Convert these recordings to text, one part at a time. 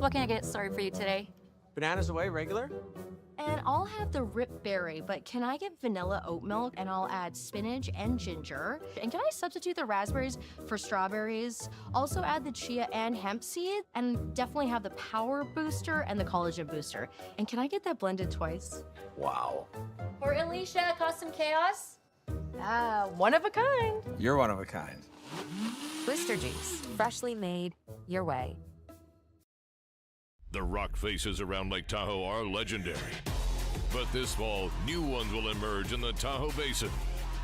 what can I get started for you today? Bananas away, regular? And I'll have the rip berry, but can I get vanilla oat milk? And I'll add spinach and ginger. And can I substitute the raspberries for strawberries? Also add the chia and hemp seed, and definitely have the power booster and the collagen booster. And can I get that blended twice? Wow. For Alicia, custom chaos? One of a kind. You're one of a kind. Booster Juice, freshly made your way. The rock faces around Lake Tahoe are legendary. But this fall, new ones will emerge in the Tahoe Basin.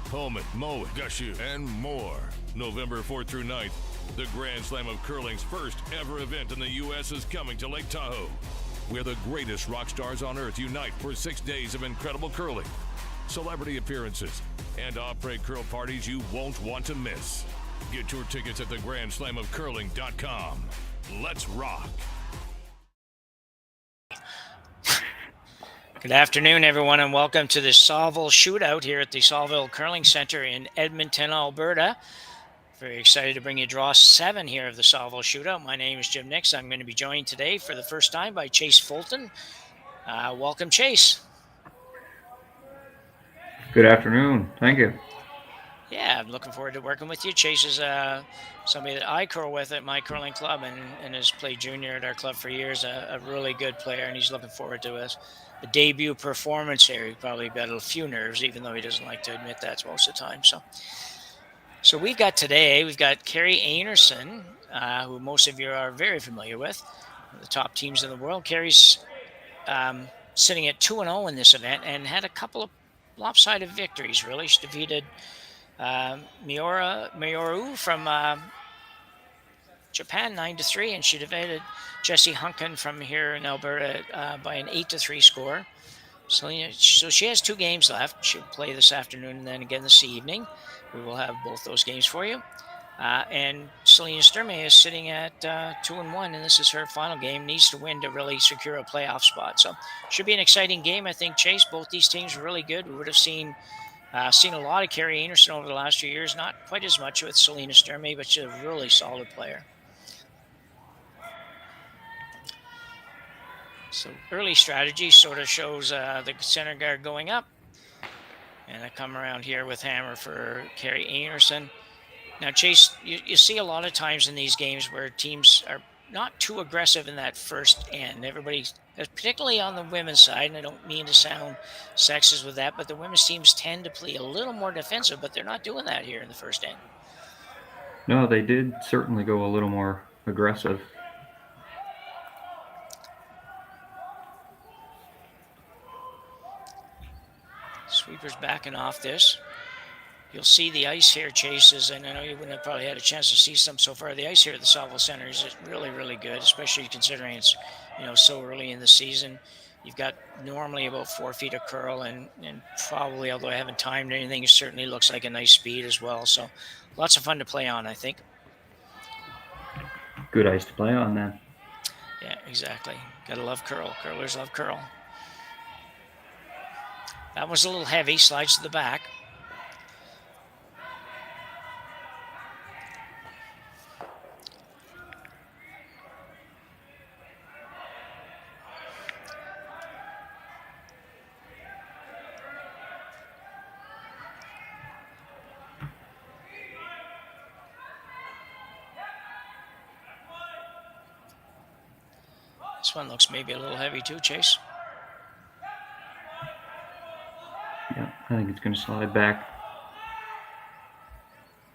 Pullman, Mowat, Gushu, and more. November 4th through 9th, the Grand Slam of Curling's first ever event in the U.S. is coming to Lake Tahoe, where the greatest rock stars on earth unite for 6 days of incredible curling, celebrity appearances, and après curl parties you won't want to miss. Get your tickets at thegrandslamofcurling.com. Let's rock. Good afternoon, everyone, and welcome to the Saville Shootout here at the Saville Curling Center in Edmonton, Alberta. Very excited to bring you Draw 7 here of the Saville Shootout. My name is Jim Nix. I'm going to be joined today for the first time by Chase Fulton. Welcome, Chase. Good afternoon. Thank you. Yeah, I'm looking forward to working with you. Chase is somebody that I curl with at my curling club and has played junior at our club for years, a really good player, and he's looking forward to a debut performance here. He probably got a few nerves, even though he doesn't like to admit that most of the time. So we've got Kerri Einarson, who most of you are very familiar with, one of the top teams in the world. Kerri's sitting at 2-0 in this event and had a couple of lopsided victories, really. She defeated Mioru from Japan 9-3, and she defeated Jessie Hunkin from here in Alberta by an 8-3 score. So she has 2 games left. She'll play this afternoon and then again this evening. We will have both those games for you. And Selena Sturmay is sitting at 2-1, and this is her final game. Needs to win to really secure a playoff spot. So should be an exciting game, I think, Chase. Both these teams are really good. We would have seen a lot of Kerri Einarson over the last few years. Not quite as much with Selena Sturmay, but she's a really solid player. So early strategy sort of shows the center guard going up. And I come around here with hammer for Kerri Einarson. Now, Chase, you see a lot of times in these games where teams are not too aggressive in that first end. Everybody, particularly on the women's side, and I don't mean to sound sexist with that, but the women's teams tend to play a little more defensive, but they're not doing that here in the first end. No, they did certainly go a little more aggressive. Sweeper's backing off this. You'll see the ice here, Chases, and I know you wouldn't have probably had a chance to see some so far. The ice here at the Saville Center is just really, really good, especially considering it's so early in the season. You've got normally about 4 feet of curl, and probably, although I haven't timed anything, it certainly looks like a nice speed as well. So lots of fun to play on, I think. Good ice to play on then. Yeah, exactly. Gotta love curl. Curlers love curl. That was a little heavy, slides to the back. This one looks maybe a little heavy too, Chase. Yeah, I think it's going to slide back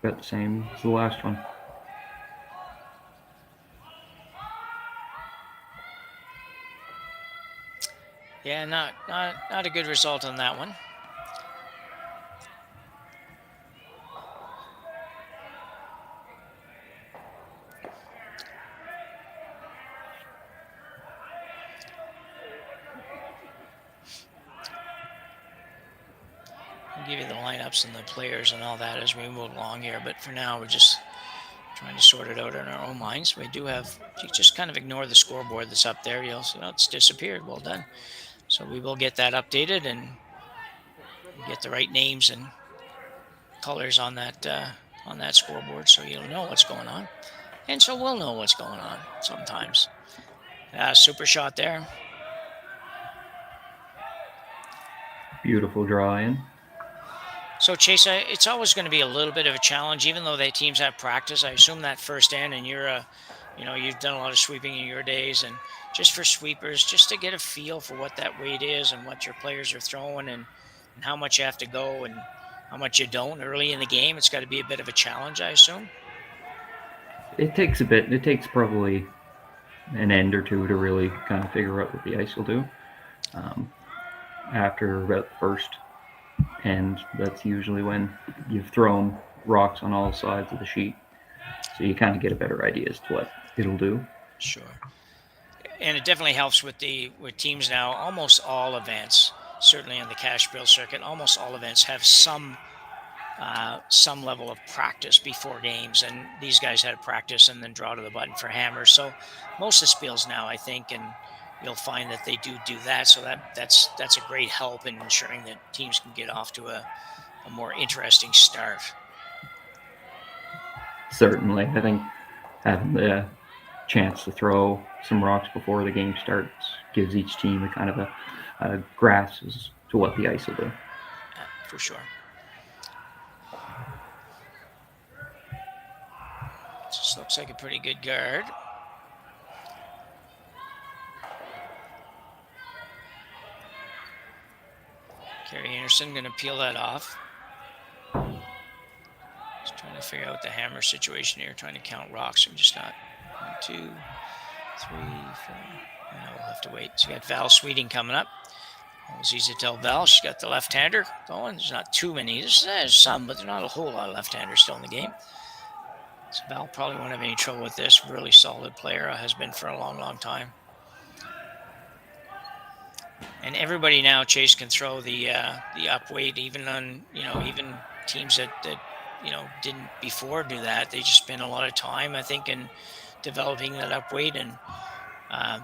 about the same as the last one. Yeah, not a good result on that one. I'll give you the lineups and the players and all that as we move along here, but for now we're just trying to sort it out in our own minds. We do have, you just kind of ignore the scoreboard that's up there. You'll see, it's disappeared. Well done. So we will get that updated and get the right names and colors on that scoreboard, so you'll know what's going on, and so we'll know what's going on sometimes. Super shot there. Beautiful draw in. So Chase, it's always going to be a little bit of a challenge, even though the teams have practice. I assume that first in, and you've done a lot of sweeping in your days, and just for sweepers, just to get a feel for what that weight is and what your players are throwing, and how much you have to go and how much you don't early in the game. It's got to be a bit of a challenge, I assume. It takes a bit. It takes probably an end or two to really kind of figure out what the ice will do. After about the first end, that's usually when you've thrown rocks on all sides of the sheet, so you kind of get a better idea as to what it'll do. Sure. And it definitely helps with teams now. Almost all events, certainly on the cash bill circuit, almost all events have some level of practice before games, and these guys had practice and then draw to the button for hammers. So most of the spiels now, I think, and you'll find that they do that. So that's a great help in ensuring that teams can get off to a more interesting start. Certainly, I think having the chance to throw some rocks before the game starts gives each team a kind of a grasp as to what the ice will do. For sure. This looks like a pretty good guard. Kerri Einarson going to peel that off. Just trying to figure out the hammer situation here, trying to count rocks. I'm just not. 1, 2, 3, 4. No, we'll have to wait. So we got Val Sweeting coming up. Always easy to tell Val. She's got the left-hander going. There's not too many. There's some, but there's not a whole lot of left-handers still in the game. So Val probably won't have any trouble with this. Really solid player, has been for a long, long time. And everybody now, Chase, can throw the up weight, even on even teams that didn't before do that. They just spend a lot of time, I think, in developing that up weight. And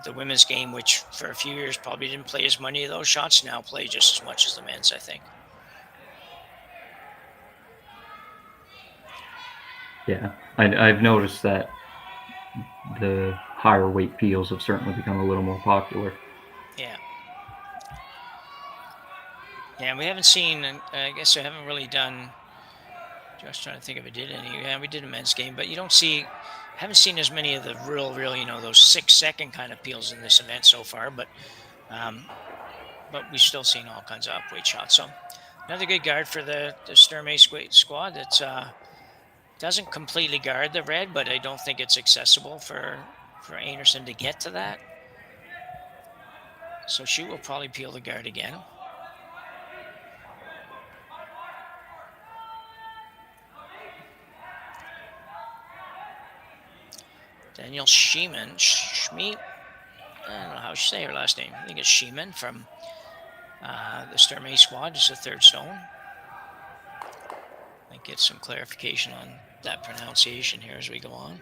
the women's game, which for a few years probably didn't play as many of those shots, now play just as much as the men's, I think. Yeah, I've noticed that the higher weight peels have certainly become a little more popular. Yeah, we haven't seen, I guess I haven't really done, just trying to think if I did any. Yeah, we did a men's game, but haven't seen as many of the real, those 6-second kind of peels in this event so far, but we've still seen all kinds of upweight shots. So another good guard for the Sturmay squad. That doesn't completely guard the red, but I don't think it's accessible for Einarson to get to that. So she will probably peel the guard again. Danielle Schmie, I don't know how you say her last name. I think it's Sheeman from the Sturmay squad, just a third stone. Might get some clarification on that pronunciation here as we go on.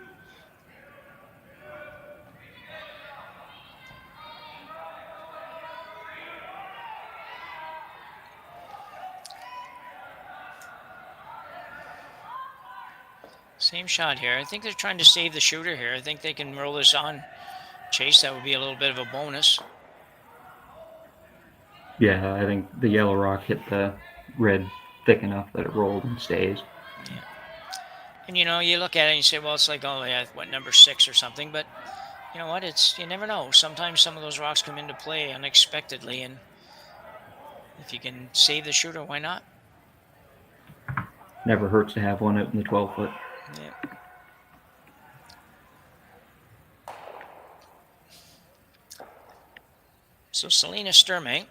Same shot here. I think they're trying to save the shooter here. I think they can roll this on. Chase, that would be a little bit of a bonus. Yeah, I think the yellow rock hit the red thick enough that it rolled and stays. Yeah. And you look at it and you say, well, it's like, oh yeah, what, number 6 or something, but you know what, you never know. Sometimes some of those rocks come into play unexpectedly, and if you can save the shooter, why not? Never hurts to have one out in the 12-foot. Yeah. So Selena Sturmay,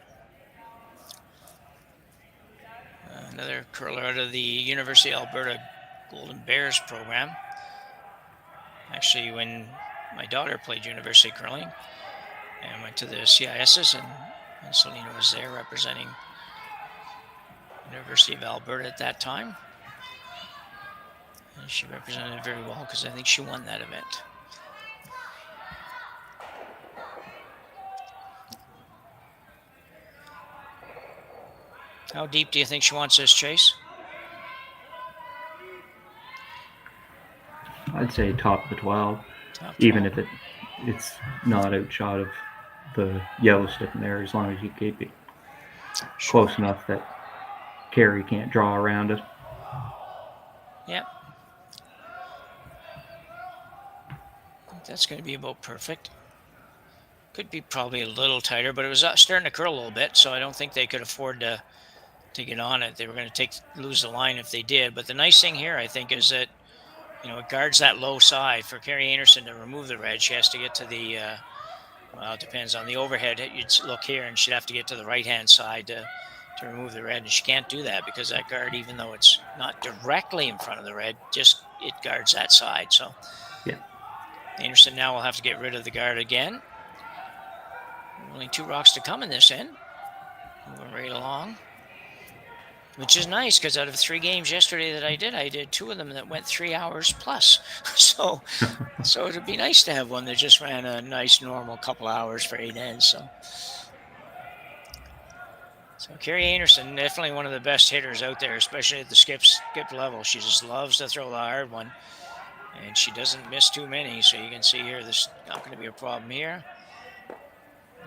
another curler out of the University of Alberta Golden Bears program. Actually, when my daughter played university curling and went to the CISs, and Selena was there representing University of Alberta at that time. And she represented it very well because I think she won that event. How deep do you think she wants this, Chase? I'd say top of the 12, even if it it's not outshot of the yellow sticking there as long as you keep it close enough that Kerri can't draw around it. Yep. That's going to be about perfect. Could be probably a little tighter, but it was starting to curl a little bit, so I don't think they could afford to get on it. They were going to lose the line if they did. But the nice thing here, I think, is that it guards that low side. For Kerri Einarson to remove the red, she has to get to the well, it depends on the overhead. You'd look here, and she'd have to get to the right-hand side to remove the red, and she can't do that because that guard, even though it's not directly in front of the red, just it guards that side. So yeah, Einarson now will have to get rid of the guard again. Only 2 rocks to come in this end. Moving right along, which is nice because out of 3 games yesterday that I did 2 of them that went 3 hours plus. So it'd be nice to have one that just ran a nice normal couple hours for 8 ends. So Kerri Einarson, definitely one of the best hitters out there, especially at the skip level. She just loves to throw the hard one, and she doesn't miss too many. So you can see here, there's not going to be a problem here.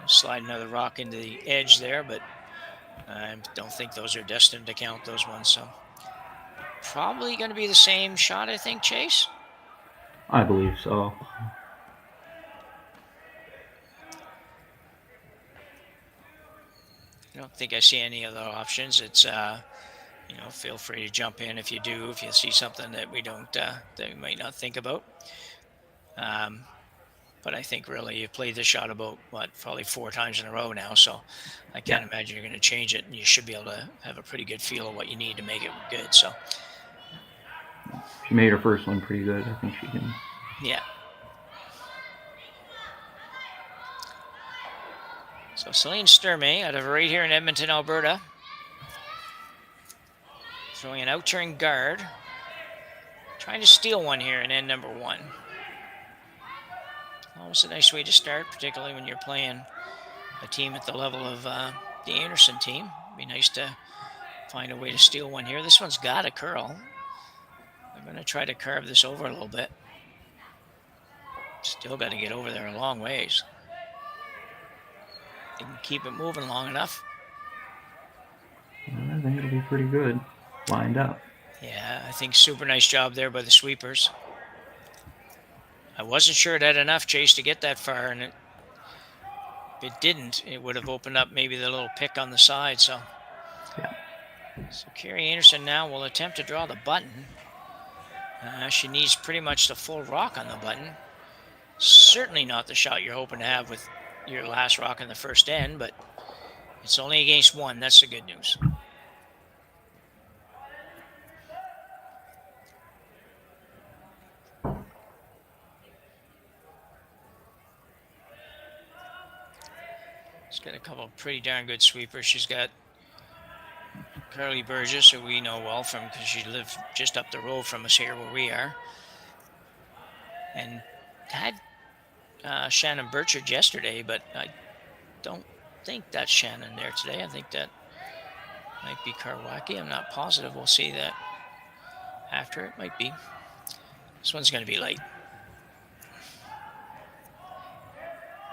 Slide another rock into the edge there, but I don't think those are destined to count, those ones. So probably going to be the same shot, I think, Chase? I believe so. I don't think I see any other options. It's, feel free to jump in if you do, if you see something that we don't, that we might not think about. But I think really you played this shot about, probably 4 times in a row now. So I can't imagine you're going to change it, and you should be able to have a pretty good feel of what you need to make it good. So she made her first one pretty good. I think she can. Yeah. So Selena Sturmay out of right here in Edmonton, Alberta. Throwing an out-turn guard. Trying to steal one here in end number 1. Almost a nice way to start, particularly when you're playing a team at the level of the Einarson team. It'd be nice to find a way to steal one here. This one's got a curl. I'm going to try to carve this over a little bit. Still got to get over there a long ways. Didn't keep it moving long enough. I think it'll be pretty good. Lined up. Yeah, I think super nice job there by the sweepers. I wasn't sure it had enough, Chase, to get that far, and if it didn't, it would have opened up maybe the little pick on the side. So Kerri Einarson now will attempt to draw the button. She needs pretty much the full rock on the button. Certainly not the shot you're hoping to have with your last rock in the first end, but it's only against 1. That's the good news. She's got a couple of pretty darn good sweepers. She's got Carly Burgess, who we know well from because she lived just up the road from us here where we are. And had Shannon Burchard yesterday, but I don't think that's Shannon there today. I think that might be Karwacki. I'm not positive. We'll see that after. It might be. This one's going to be light.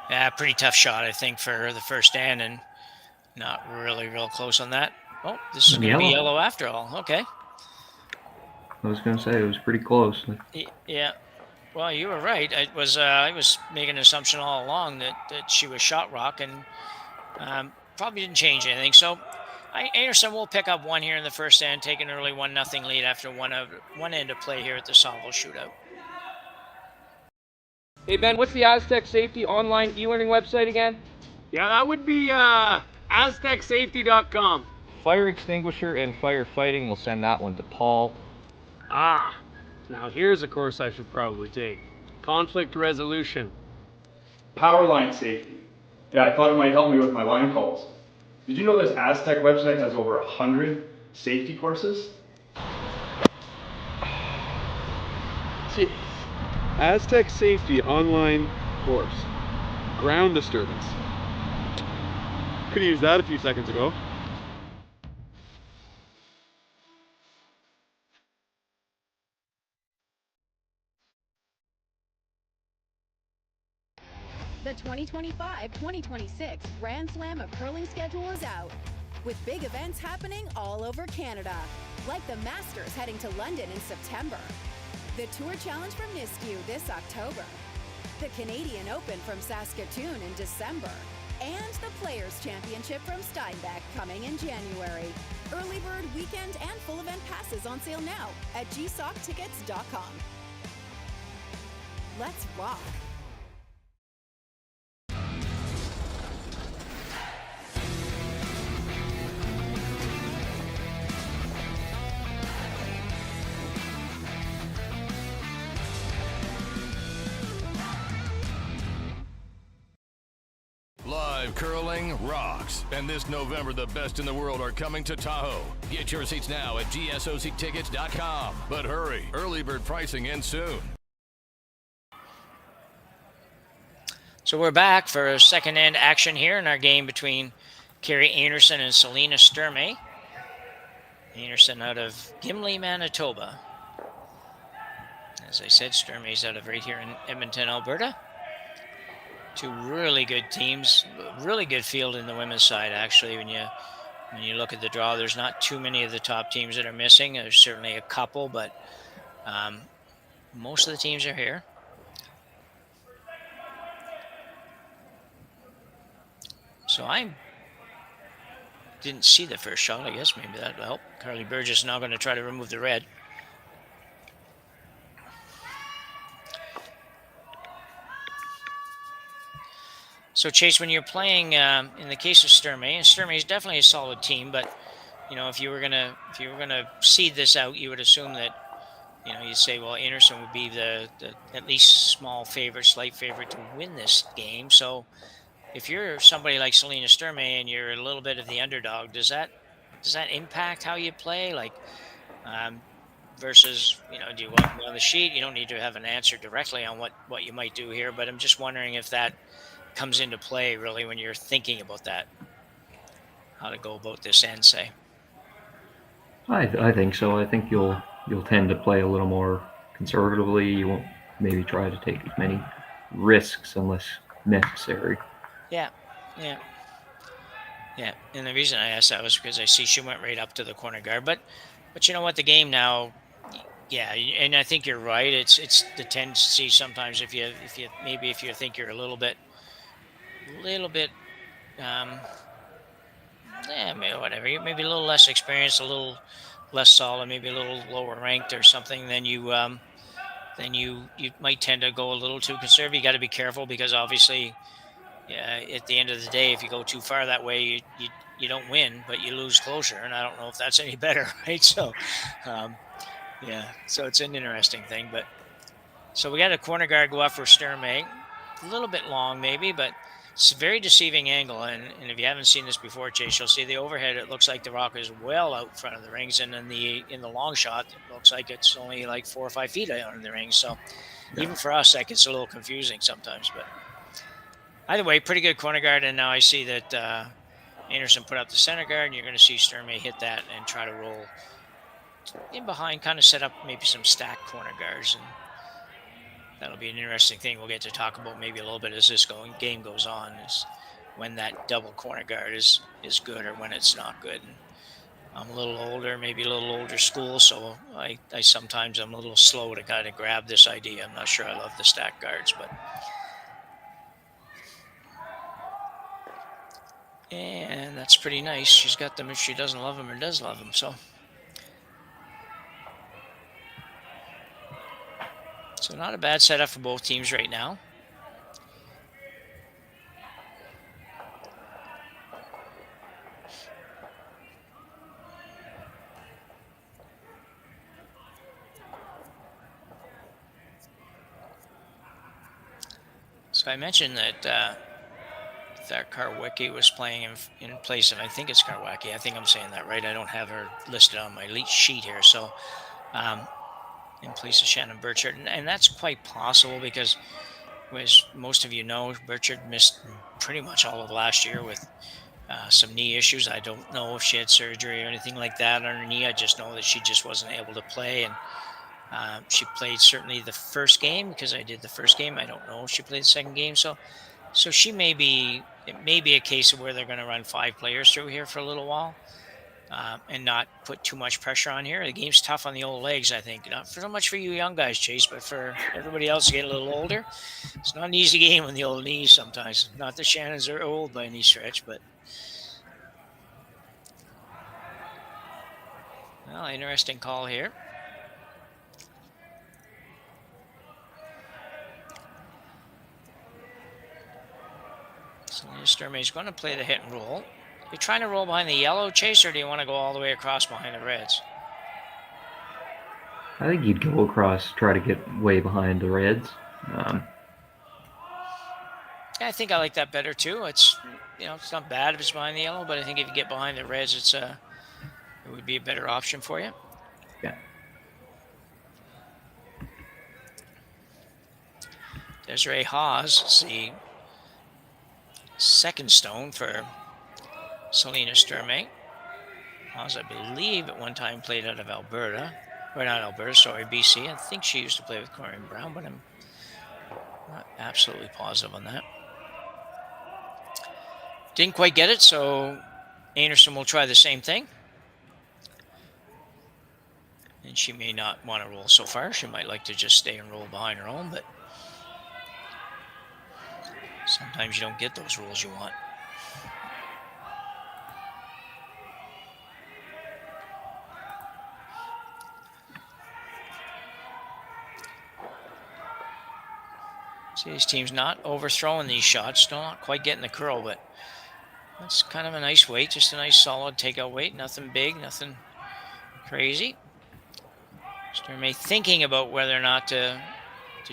Yeah, pretty tough shot, I think, for the first end, and not really real close on that. Oh, this is going to be yellow after all. Okay. I was going to say it was pretty close. Yeah. Well, you were right. I was making an assumption all along that she was shot rock, and probably didn't change anything. So Einarson will pick up 1 here in the first end, take an early 1-0 lead after one end of play here at the Saville Shootout. Hey Ben, what's the Aztec Safety online e-learning website again? Yeah, that would be aztecsafety.com. Fire extinguisher and firefighting, we'll send that one to Paul. Ah, now here's a course I should probably take. Conflict resolution. Power line safety. Yeah, I thought it might help me with my line calls. Did you know this Aztec website has over 100 safety courses? Jeez. Aztec Safety online course. Ground disturbance. Could have used that a few seconds ago. The 2025-2026 Grand Slam of Curling schedule is out, with big events happening all over Canada, like the Masters heading to London in September, the Tour Challenge from Nisku this October, the Canadian Open from Saskatoon in December, and the Players' Championship from Steinbeck coming in January. Early bird weekend and full event passes on sale now at gsoctickets.com. Let's rock. Live curling rocks. And this November, the best in the world are coming to Tahoe. Get your seats now at gsoctickets.com. But hurry, early bird pricing ends soon. So we're back for second end action here in our game between Kerri Einarson and Selena Sturmay. Einarson out of Gimli, Manitoba. As I said, Sturmay's out of right here in Edmonton, Alberta. Two really good teams, really good field in the women's side. Actually, when you look at the draw, there's not too many of the top teams that are missing. There's certainly a couple, but most of the teams are here. So I didn't see the first shot. I guess maybe that'll help. Carly Burgess is now going to try to remove the red. So Chase, when you're playing, in the case of Sturmay, and Sturmay is definitely a solid team, but if you were gonna seed this out, you would assume that you'd say, well, Einarson would be the at least small favorite, slight favorite to win this game. So if you're somebody like Selena Sturmay and you're a little bit of the underdog, does that impact how you play? Like versus do you want to be on the sheet? You don't need to have an answer directly on what you might do here, but I'm just wondering if that comes into play really when you're thinking about that, how to go about this end, say. I think so. I think you'll tend to play a little more conservatively. You won't maybe try to take as many risks unless necessary. Yeah. And the reason I asked that was because I see she went right up to the corner guard, but you know what, the game now, yeah, and I think you're right. It's the tendency sometimes if you think you're a little bit maybe whatever, maybe a little less experienced, a little less solid, maybe a little lower ranked or something, then you might tend to go a little too conservative. You got to be careful because obviously, at the end of the day, if you go too far that way, you don't win, but you lose closure, and I don't know if that's any better, right? So, so it's an interesting thing. But so we got a corner guard go up for Sturmay, a little bit long maybe, but it's a very deceiving angle, and if you haven't seen this before, Chase, you'll see the overhead. It looks like the rock is well out in front of the rings, and in the long shot, it looks like it's only like 4 or 5 feet out in the rings. So even for us, that gets a little confusing sometimes. But either way, pretty good corner guard, and now I see that Einarson put up the center guard, and you're going to see Sturmay hit that and try to roll in behind, kind of set up maybe some stacked corner guards, and that'll be an interesting thing we'll get to talk about maybe a little bit as this game goes on, is when that double corner guard is good or when it's not good. And I'm a little older, maybe a little older school, so I sometimes I'm a little slow to kind of grab this idea. I'm not sure I love the stack guards, but and that's pretty nice. She's got them if she doesn't love them or does love them. So not a bad setup for both teams right now. So I mentioned that Karwicki was playing in place of, I think it's Karwicki. I think I'm saying that right. I don't have her listed on my sheet here. So in place of Shannon Burchard. And that's quite possible because, as most of you know, Burchard missed pretty much all of last year with some knee issues. I don't know if she had surgery or anything like that on her knee. I just know that she just wasn't able to play. And she played certainly the first game because I did the first game. I don't know if she played the second game. So So it may be a case of where they're going to run 5 players through here for a little while and not put too much pressure on here. The game's tough on the old legs, I think. Not so much for you young guys, Chase, but for everybody else getting a little older. It's not an easy game on the old knees sometimes. Not that Shannons are old by any stretch, but... Well, interesting call here. Selena Sturmay is going to play the hit and roll. You're trying to roll behind the yellow, Chase, or do you want to go all the way across behind the reds? I think you'd go across, try to get way behind the reds. Yeah, I think I like that better too. It's it's not bad if it's behind the yellow, but I think if you get behind the reds, it would be a better option for you. Yeah. Desiree Hawes is the second stone for Selena Sturmay. Hawes, I believe, at one time played out of Alberta. Or not Alberta, sorry, BC. I think she used to play with Corrine Brown, but I'm not absolutely positive on that. Didn't quite get it, so Einarson will try the same thing. And she may not want to roll so far. She might like to just stay and roll behind her own, but sometimes you don't get those rolls you want. See, this team's not overthrowing these shots. Still not quite getting the curl, but that's kind of a nice weight. Just a nice solid takeout weight. Nothing big, nothing crazy. Sturmay thinking about whether or not to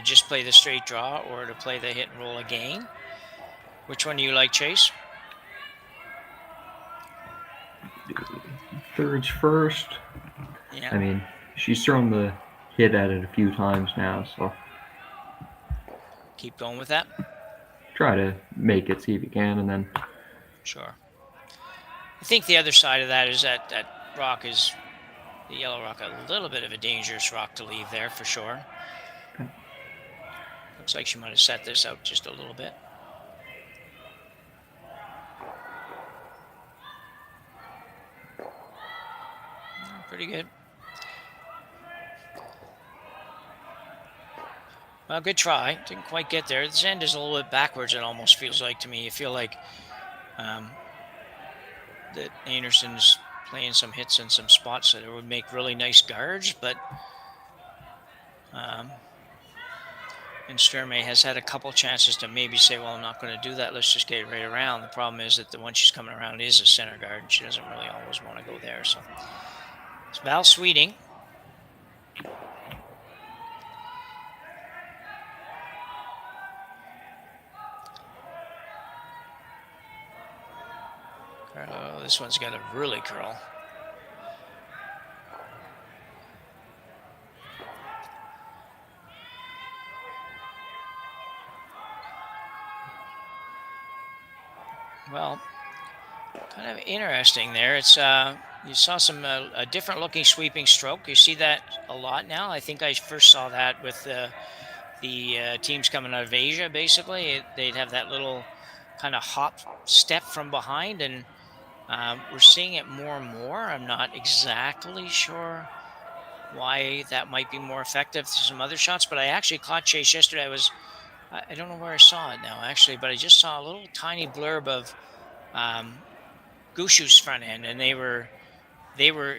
just play the straight draw or to play the hit and roll again. Which one do you like, Chase? Thirds first. Yeah. I mean, she's thrown the hit at it a few times now, so keep going with that. Try to make it, see if you can, and then. Sure. I think the other side of that is that rock is the yellow rock, a little bit of a dangerous rock to leave there for sure. Okay. Looks like she might have set this out just a little bit. Pretty good. Well, good try. Didn't quite get there. This end is a little bit backwards, it almost feels like to me. You feel like that Einarson's playing some hits in some spots that it would make really nice guards, but and Sturmay has had a couple chances to maybe say, well, I'm not going to do that. Let's just get right around. The problem is that the one she's coming around is a center guard, and she doesn't really always want to go there. So it's Val Sweeting. Oh, this one's got a really curl. Well, kind of interesting there. It's you saw some a different looking sweeping stroke. You see that a lot now. I think I first saw that with the teams coming out of Asia. Basically, they'd have that little kind of hop step from behind, and we're seeing it more and more. I'm not exactly sure why that might be more effective to some other shots, but I actually caught Chase yesterday. I don't know where I saw it now, actually, but I just saw a little tiny blurb of Gushu's front end, and they were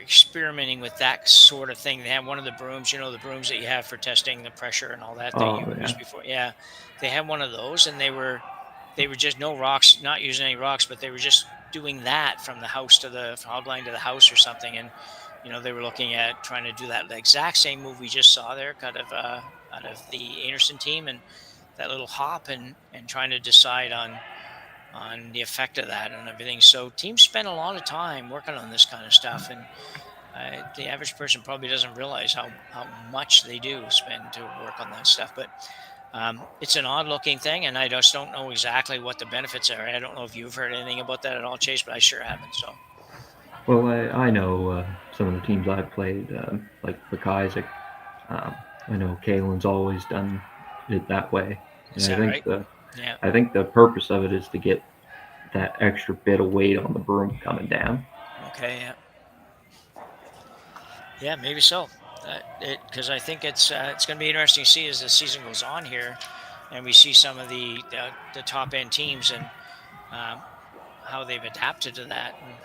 experimenting with that sort of thing. They had one of the brooms, the brooms that you have for testing the pressure and all that you used before. Yeah, they had one of those, and they were just no rocks, not using any rocks, but they were just doing that from the house to the hog line to the house or something, and they were looking at trying to do that the exact same move we just saw there, out of the Einarson team, and that little hop, and trying to decide on the effect of that and everything. So teams spend a lot of time working on this kind of stuff, and the average person probably doesn't realize how much they do spend to work on that stuff. But it's an odd looking thing, and I just don't know exactly what the benefits are. I don't know if you've heard anything about that at all, Chase, but I sure haven't. So. Well, I know some of the teams I've played, like Isaac. I know Kaylin's always done it that way. And Is I that think right? Yeah. I think the purpose of it is to get that extra bit of weight on the broom coming down. Okay. Yeah. Yeah, maybe so. Because I think it's going to be interesting to see as the season goes on here, and we see some of the top end teams and how they've adapted to that. And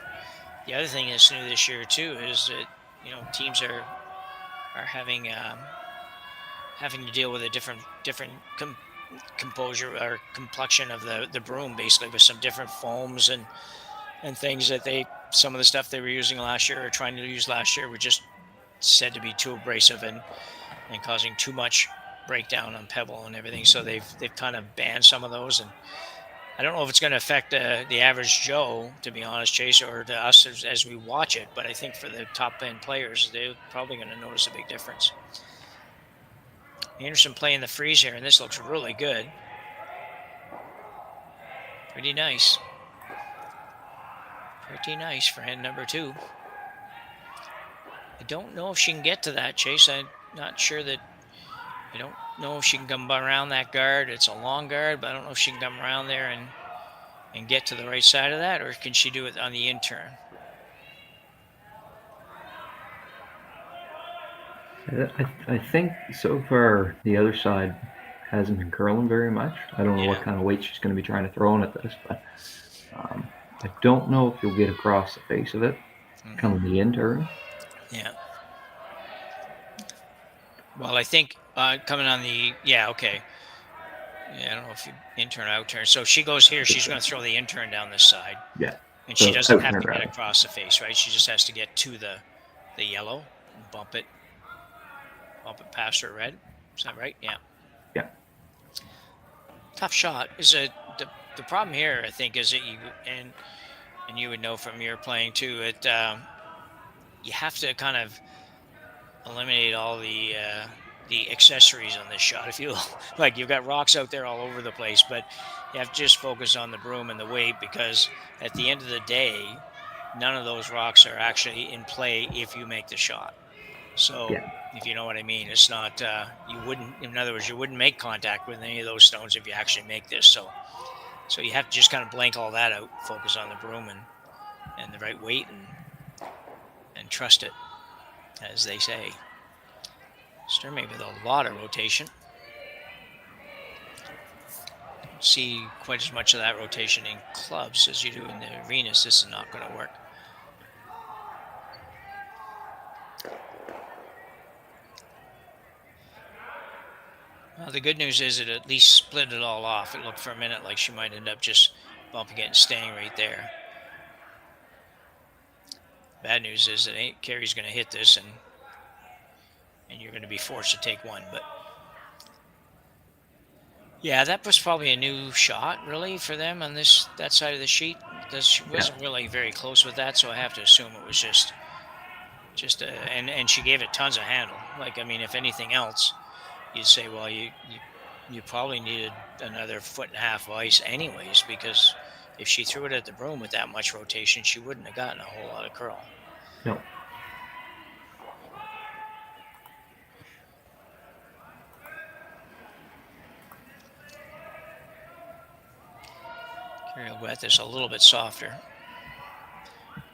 the other thing that's new this year too is that teams are having having to deal with a different composure or complexion of the broom, basically, with some different foams and things that some of the stuff they were using last year or trying to use last year were just said to be too abrasive and causing too much breakdown on pebble and everything. So they've kind of banned some of those, and I don't know if it's going to affect the average Joe, to be honest, Chase, or to us as we watch it. But I think for the top end players, they're probably going to notice a big difference. Anderson playing the freeze here, and this looks really good. Pretty nice. Pretty nice for hand number 2. I don't know if she can get to that, Chase. I'm not sure that. I don't know if she can come around that guard. It's a long guard, but I don't know if she can come around there and get to the right side of that, or can she do it on the in-turn? I think so far the other side hasn't been curling very much. I don't know what kind of weight she's going to be trying to throw in at this, but I don't know if you'll get across the face of it coming the in-turn. Yeah. Well, I think coming on the, okay. Yeah, I don't know if you in-turn, out-turn. So she goes here, she's going to throw the in-turn down this side. Yeah. And she doesn't have to get across the face, right? She just has to get to the yellow and bump it past her red. Is that right? Yeah. Yeah. Tough shot. The problem here, I think, is that and you would know from your playing too, you have to kind of eliminate all the accessories on this shot. If you like, you've got rocks out there all over the place, but you have to just focus on the broom and the weight, because at the end of the day, none of those rocks are actually in play if you make the shot. So if you know what I mean, it's not, in other words, you wouldn't make contact with any of those stones if you actually make this. So you have to just kind of blank all that out, focus on the broom and the right weight and trust it, as they say. Sturmay with a lot of rotation. Don't see quite as much of that rotation in clubs as you do in the arenas. This is not going to work. Well, the good news is it at least split it all off. It looked for a minute like she might end up just bumping it and staying right there. Bad news is that Kerri's going to hit this, and you're going to be forced to take one. But yeah, that was probably a new shot, really, for them on that side of the sheet. She wasn't really very close with that, so I have to assume it was just and she gave it tons of handle. Like, I mean, if anything else, you'd say, well, you probably needed another 1.5 feet of ice anyways, because if she threw it at the broom with that much rotation, she wouldn't have gotten a whole lot of curl. No. Kerri will go at this a little bit softer.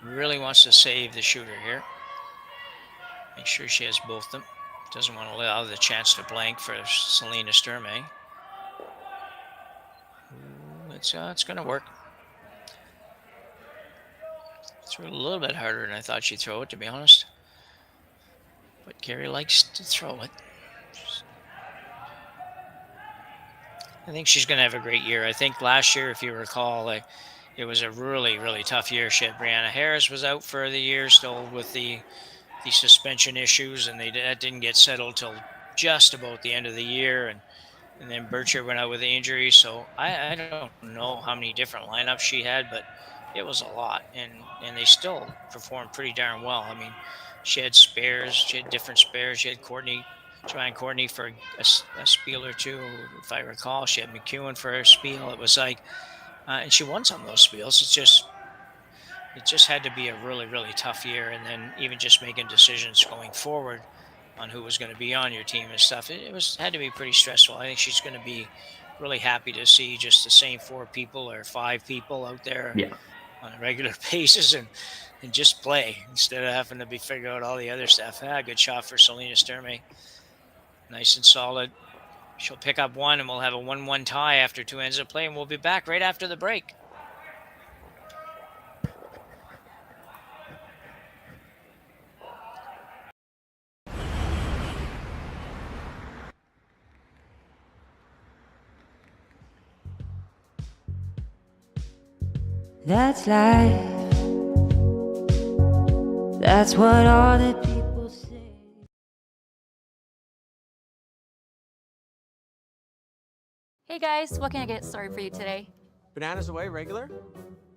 Really wants to save the shooter here. Make sure she has both of them. Doesn't want to allow the chance to blank for Selena Sturmay. It's going to work. Threw it a little bit harder than I thought she'd throw it, to be honest. But Kerri likes to throw it. I think she's going to have a great year. I think last year, if you recall, it was a really, really tough year. She had Brianna Harris was out for the year still with the suspension issues, and that didn't get settled till just about the end of the year, and then Bircher went out with the injury. So I don't know how many different lineups she had, but it was a lot, and they still performed pretty darn well. I mean, she had spares, she had different spares. She had Joanne Courtney for a spiel or two, if I recall. She had McEwen for a spiel. It was like, and she won some of those spiels. It just had to be a really, really tough year. And then even just making decisions going forward on who was going to be on your team and stuff, it had to be pretty stressful. I think she's going to be really happy to see just the same 4 people or 5 people out there Yeah. on a regular basis and just play instead of having to be figure out all the other stuff. Good shot for Selena Sturmay. Nice and solid. She'll pick up 1 and we'll have a 1-1 tie after 2 ends of play, and we'll be back right after the break. That's life. That's what all the people say. Hey guys, what can I get started for you today? Bananas away, regular?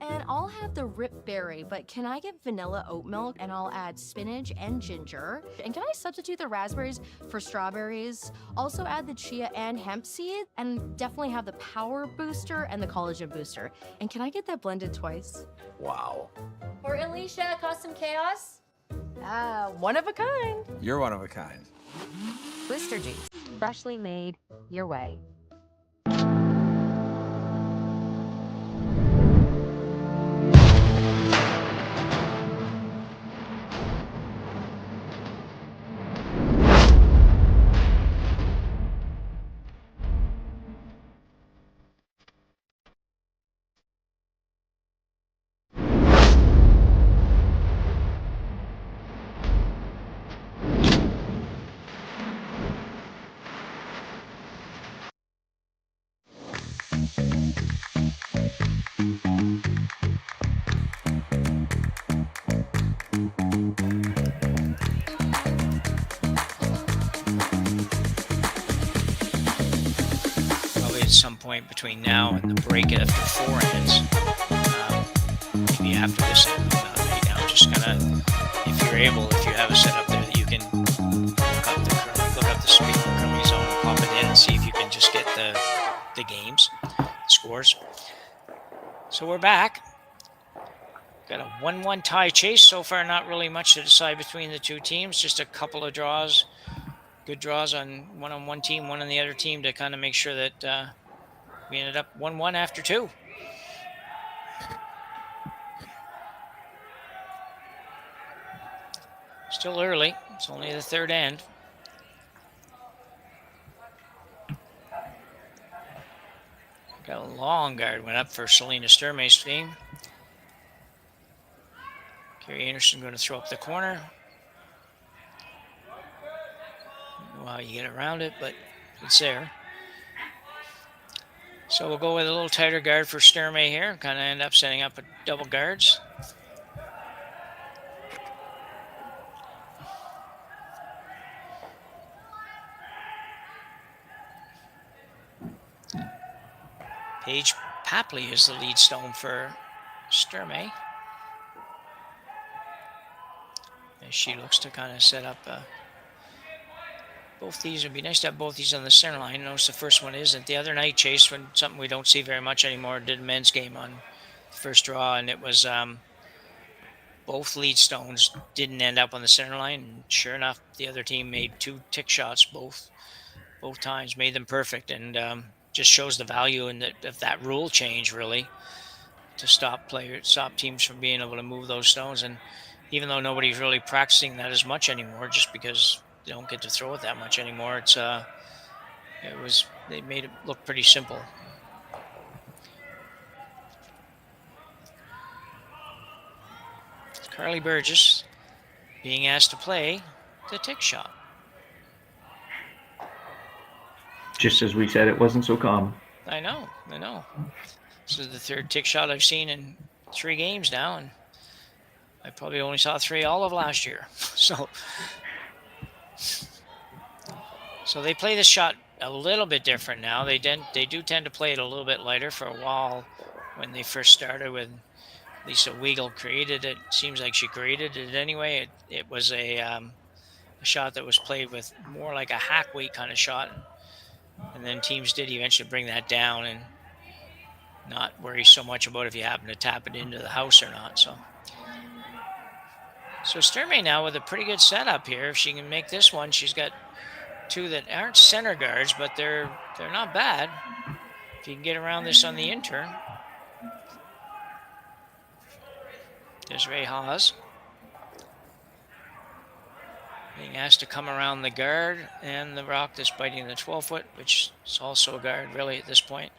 And I'll have the rip berry, but can I get vanilla oat milk and I'll add spinach and ginger? And can I substitute the raspberries for strawberries? Also add the chia and hemp seed, and definitely have the power booster and the collagen booster. And can I get that blended twice? Wow. For Alicia, custom chaos? One of a kind. You're one of a kind. Blister juice, freshly made your way. At some point between now and the break after 4 ends, maybe after this end, right now, just kind of, if you're able, if you have a setup there that you can look up the speed of the curling zone and pop it in and see if you can just get the games, scores. So we're back. Got a 1-1 tie chase. So far, not really much to decide between the two teams, just a couple of draws. Good draws on one team, one on the other team to kind of make sure that we ended up 1-1 after 2. Still early. It's only the 3rd end. Got a long guard went up for Selena Sturmay's team. Kerri Einarson going to throw up the corner. How you get around it, but it's there. So we'll go with a little tighter guard for Sturmay here. Kind of end up setting up a double guards. Paige Papley is the lead stone for Sturmay. As she looks to kind of set up both these. Would be nice to have both these on the center line. Notice the first one isn't. The other night, Chase, when something we don't see very much anymore, did a men's game on the first draw, and it was both lead stones didn't end up on the center line. And sure enough, the other team made 2 tick shots both times, made them perfect, and just shows the value of that rule change, really, to stop teams from being able to move those stones. And even though nobody's really practicing that as much anymore, just because they don't get to throw it that much anymore, they made it look pretty simple. Carly Burgess being asked to play the tick shot. Just as we said, it wasn't so common. I know. This is the 3rd tick shot I've seen in 3 games now, and I probably only saw 3 all of last year. So they play this shot a little bit different now. They do tend to play it a little bit lighter. For a while, when they first started with Lisa Weigel created it, seems like she created it anyway. It was a shot that was played with more like a hack weight kind of shot. And then teams did eventually bring that down and not worry so much about if you happen to tap it into the house or not. So Sturmay now with a pretty good setup here. If she can make this one, she's got 2 that aren't center guards, but they're not bad. If you can get around this on the in-turn. There's Ray Haas. Being asked to come around the guard and the rock that's biting the 12-foot, which is also a guard really at this point.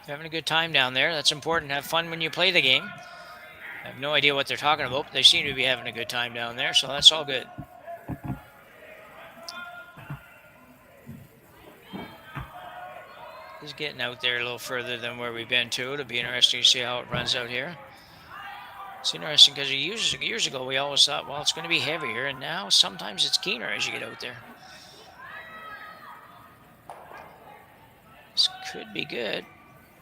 Having a good time down there. That's important. Have fun when you play the game. I have no idea what they're talking about, but they seem to be having a good time down there, so that's all good. He's getting out there a little further than where we've been to. It'll be interesting to see how it runs out here. It's interesting because years ago we always thought, well, it's going to be heavier, and now sometimes it's keener as you get out there. This could be good.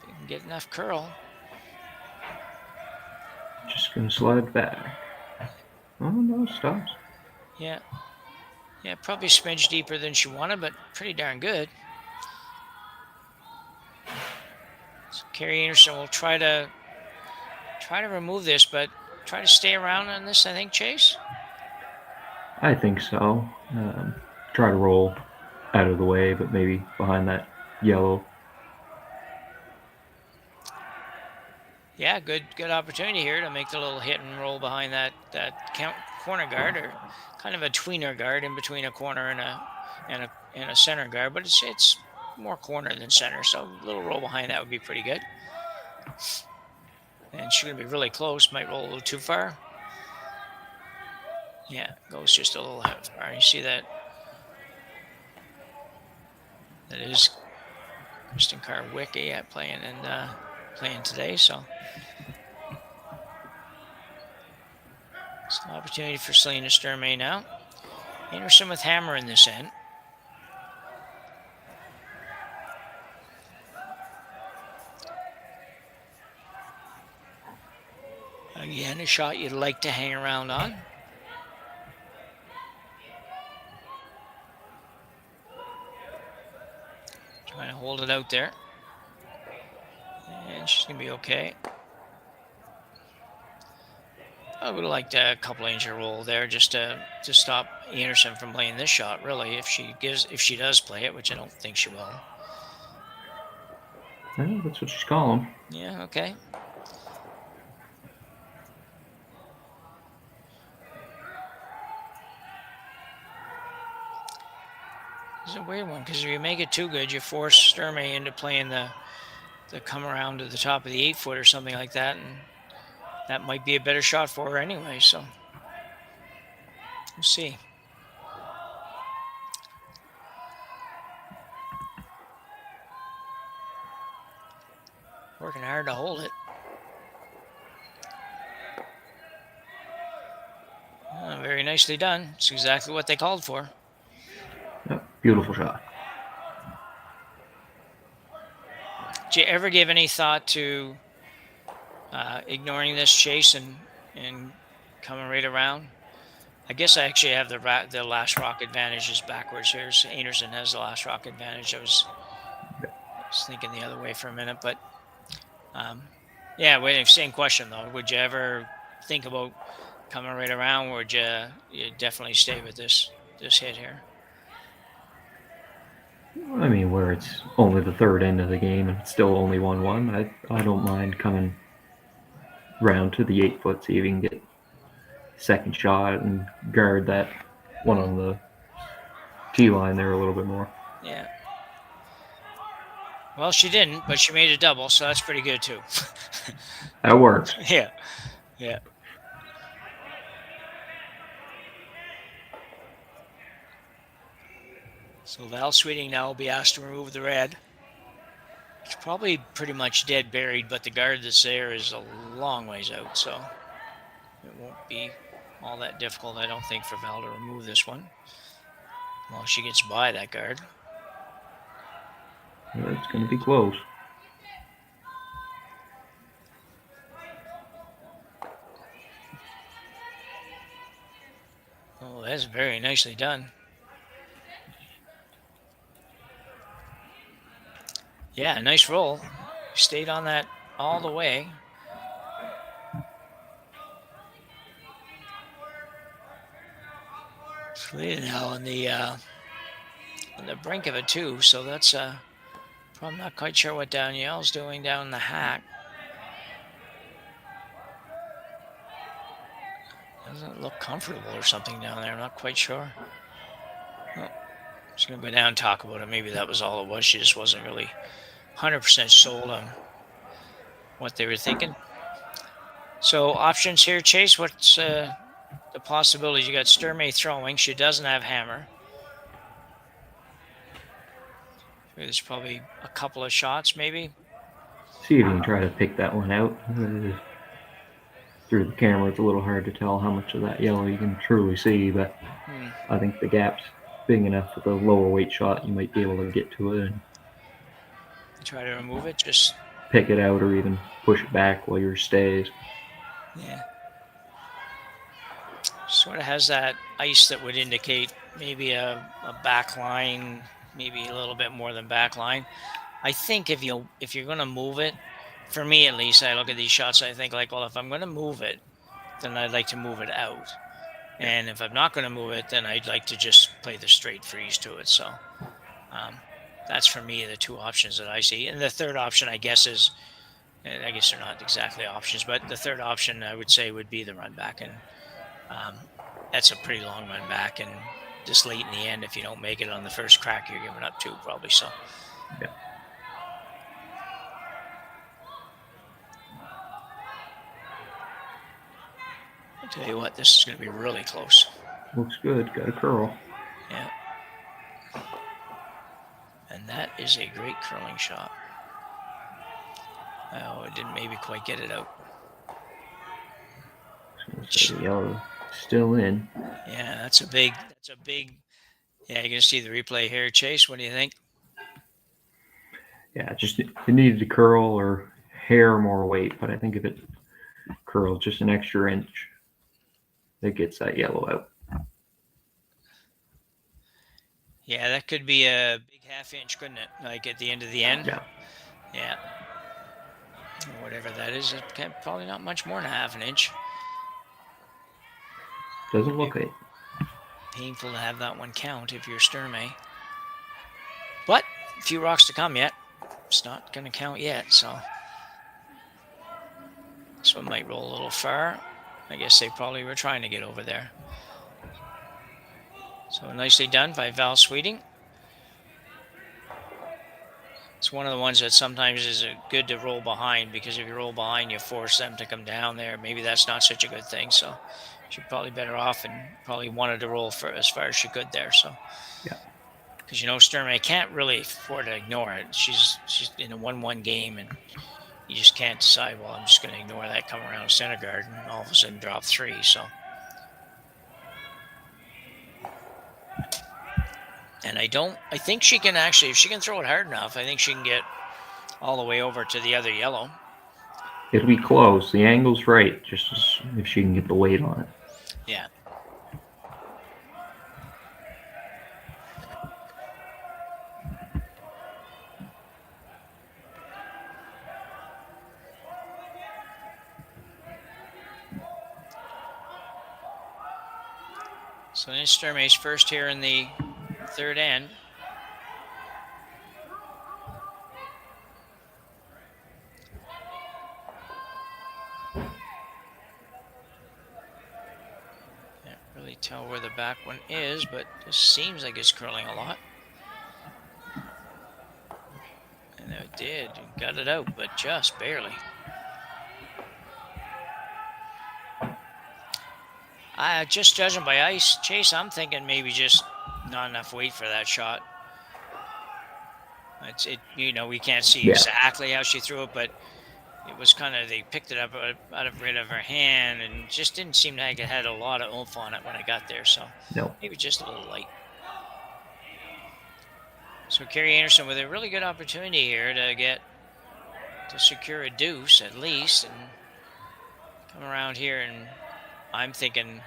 If you can get enough curl. Just gonna slide back. Oh no, stops. Yeah. Yeah, probably a smidge deeper than she wanted, but pretty darn good. So Kerri Einarson will try to remove this, but try to stay around on this, I think, Chase? I think so. Try to roll out of the way, but maybe behind that yellow. Yeah, good opportunity here to make the little hit and roll behind that corner guard, or kind of a tweener guard in between a corner and a center guard, but it's more corner than center, so a little roll behind that would be pretty good. And she's going to be really close. Might roll a little too far. Yeah, goes just a little far. You see that? That is Kristen Carr-Wicke playing today. So it's an opportunity for Selena Sturmay now. Einarson with hammer in this end. Again, a shot you'd like to hang around on. Trying to hold it out there. And she's going to be okay. I would have liked a couple inch roll there just to stop Einarson from playing this shot, really, if she does play it, which I don't think she will. Well, that's what she's calling. Yeah, okay. It's a weird one, because if you make it too good, you force Sturmay into playing the come around to the top of the 8-foot or something like that, and that might be a better shot for her anyway, so we'll see. Working hard to hold it. Very nicely done. It's exactly what they called for. Yep, beautiful shot. Did you ever give any thought to ignoring this chase and coming right around? I guess I actually have the last rock advantage is backwards here. So Einarson has the last rock advantage. I was thinking the other way for a minute, but yeah, same question though. Would you ever think about coming right around, or would you definitely stay with this hit here? I mean, where it's only the third end of the game and it's still only 1-1, I don't mind coming round to the 8-foot, see if you can get second shot and guard that one on the tee line there a little bit more. Yeah. Well, she didn't, but she made a double, so that's pretty good too. That works. Yeah. Yeah. So Val Sweeting now will be asked to remove the red. It's probably pretty much dead buried, but the guard that's there is a long ways out, so it won't be all that difficult, I don't think, for Val to remove this one. Well, she gets by that guard. It's going to be close. Oh, that's very nicely done. Yeah, nice roll. Stayed on that all the way. Selena now on the brink of it too, so that's I'm not quite sure what Danielle's doing down the hack. Doesn't look comfortable or something down there. I'm not quite sure. Oh, just gonna go down and talk about it. Maybe that was all it was. She just wasn't really 100% sold on what they were thinking. So options here, Chase. What's the possibilities? You got Sturmay throwing. She doesn't have hammer. There's probably a couple of shots, maybe. See if you can try to pick that one out. Through the camera, it's a little hard to tell how much of that yellow you can truly see, but I think the gap's big enough with a lower weight shot, you might be able to get to it and try to remove it, just pick it out or even push it back while yours stays. Yeah. Sort of has that ice that would indicate maybe a back line, maybe a little bit more than back line. I think if you're going to move it, for me at least, I look at these shots, I think like, well, if I'm going to move it, then I'd like to move it out. And if I'm not going to move it, then I'd like to just play the straight freeze to it. So that's for me the two options that I see. And the third option, I guess, is, I guess they're not exactly options, but the third option I would say would be the run back. And that's a pretty long run back. And just late in the end, if you don't make it on the first crack, you're giving up two probably. So, yeah. I'll tell you what, this is going to be really close. Looks good. Got a curl. Yeah. And that is a great curling shot. Oh, it didn't maybe quite get it out. So the yellow still in. Yeah, that's a big. Yeah, you're gonna see the replay here, Chase. What do you think? Yeah, just it needed to curl or hair more weight, but I think if it curls just an extra inch, it gets that yellow out. Yeah, that could be a big half inch, couldn't it? Like at the end of the end. Yeah. Yeah. Whatever that is, probably not much more than a half an inch. Doesn't look it. Painful to have that one count if you're Sturmay. But a few rocks to come yet. It's not going to count yet, so this one might roll a little far. I guess they probably were trying to get over there. So nicely done by Val Sweeting. It's one of the ones that sometimes is good to roll behind, because if you roll behind, you force them to come down there. Maybe that's not such a good thing. So she's probably better off and probably wanted to roll for as far as she could there. So yeah, because Sturmay can't really afford to ignore it. She's in a 1-1 game, and you just can't decide, well, I'm just going to ignore that, come around center guard, and all of a sudden drop 3. So. And I think she can actually, if she can throw it hard enough, I think she can get all the way over to the other yellow. It'll be close. The angle's right, just as if she can get the weight on it. Yeah. So then Sturmay's first here in the third end. Can't really tell where the back one is, but it seems like it's curling a lot. And it did. Got it out, but just barely. Just judging by ice, Chase, I'm thinking maybe just not enough weight for that shot. We can't see exactly how she threw it, but it was kind of, they picked it up out of her hand, and just didn't seem like it had a lot of oomph on it when I got there. So maybe just a little light. So Kerri Einarson with a really good opportunity here to secure a deuce at least, and come around here, and I'm thinking,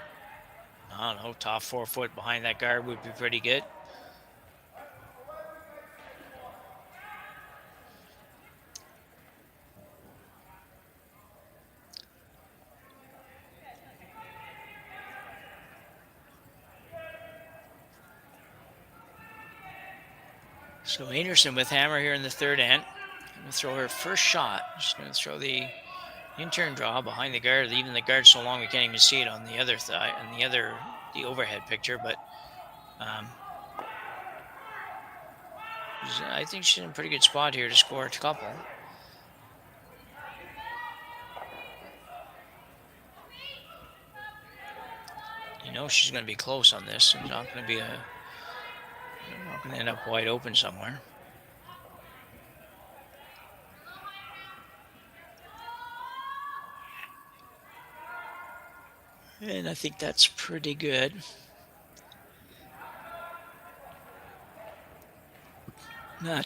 I don't know, top 4 foot behind that guard would be pretty good. So Einarson with hammer here in the third end. Going to throw her first shot. She's going to throw the in-turn draw behind the guard. Even the guard so long we can't even see it on the other thigh, on the overhead picture. But I think she's in a pretty good spot here to score a couple. You know she's going to be close on this. It's not going to be not going to end up wide open somewhere. And I think that's pretty good.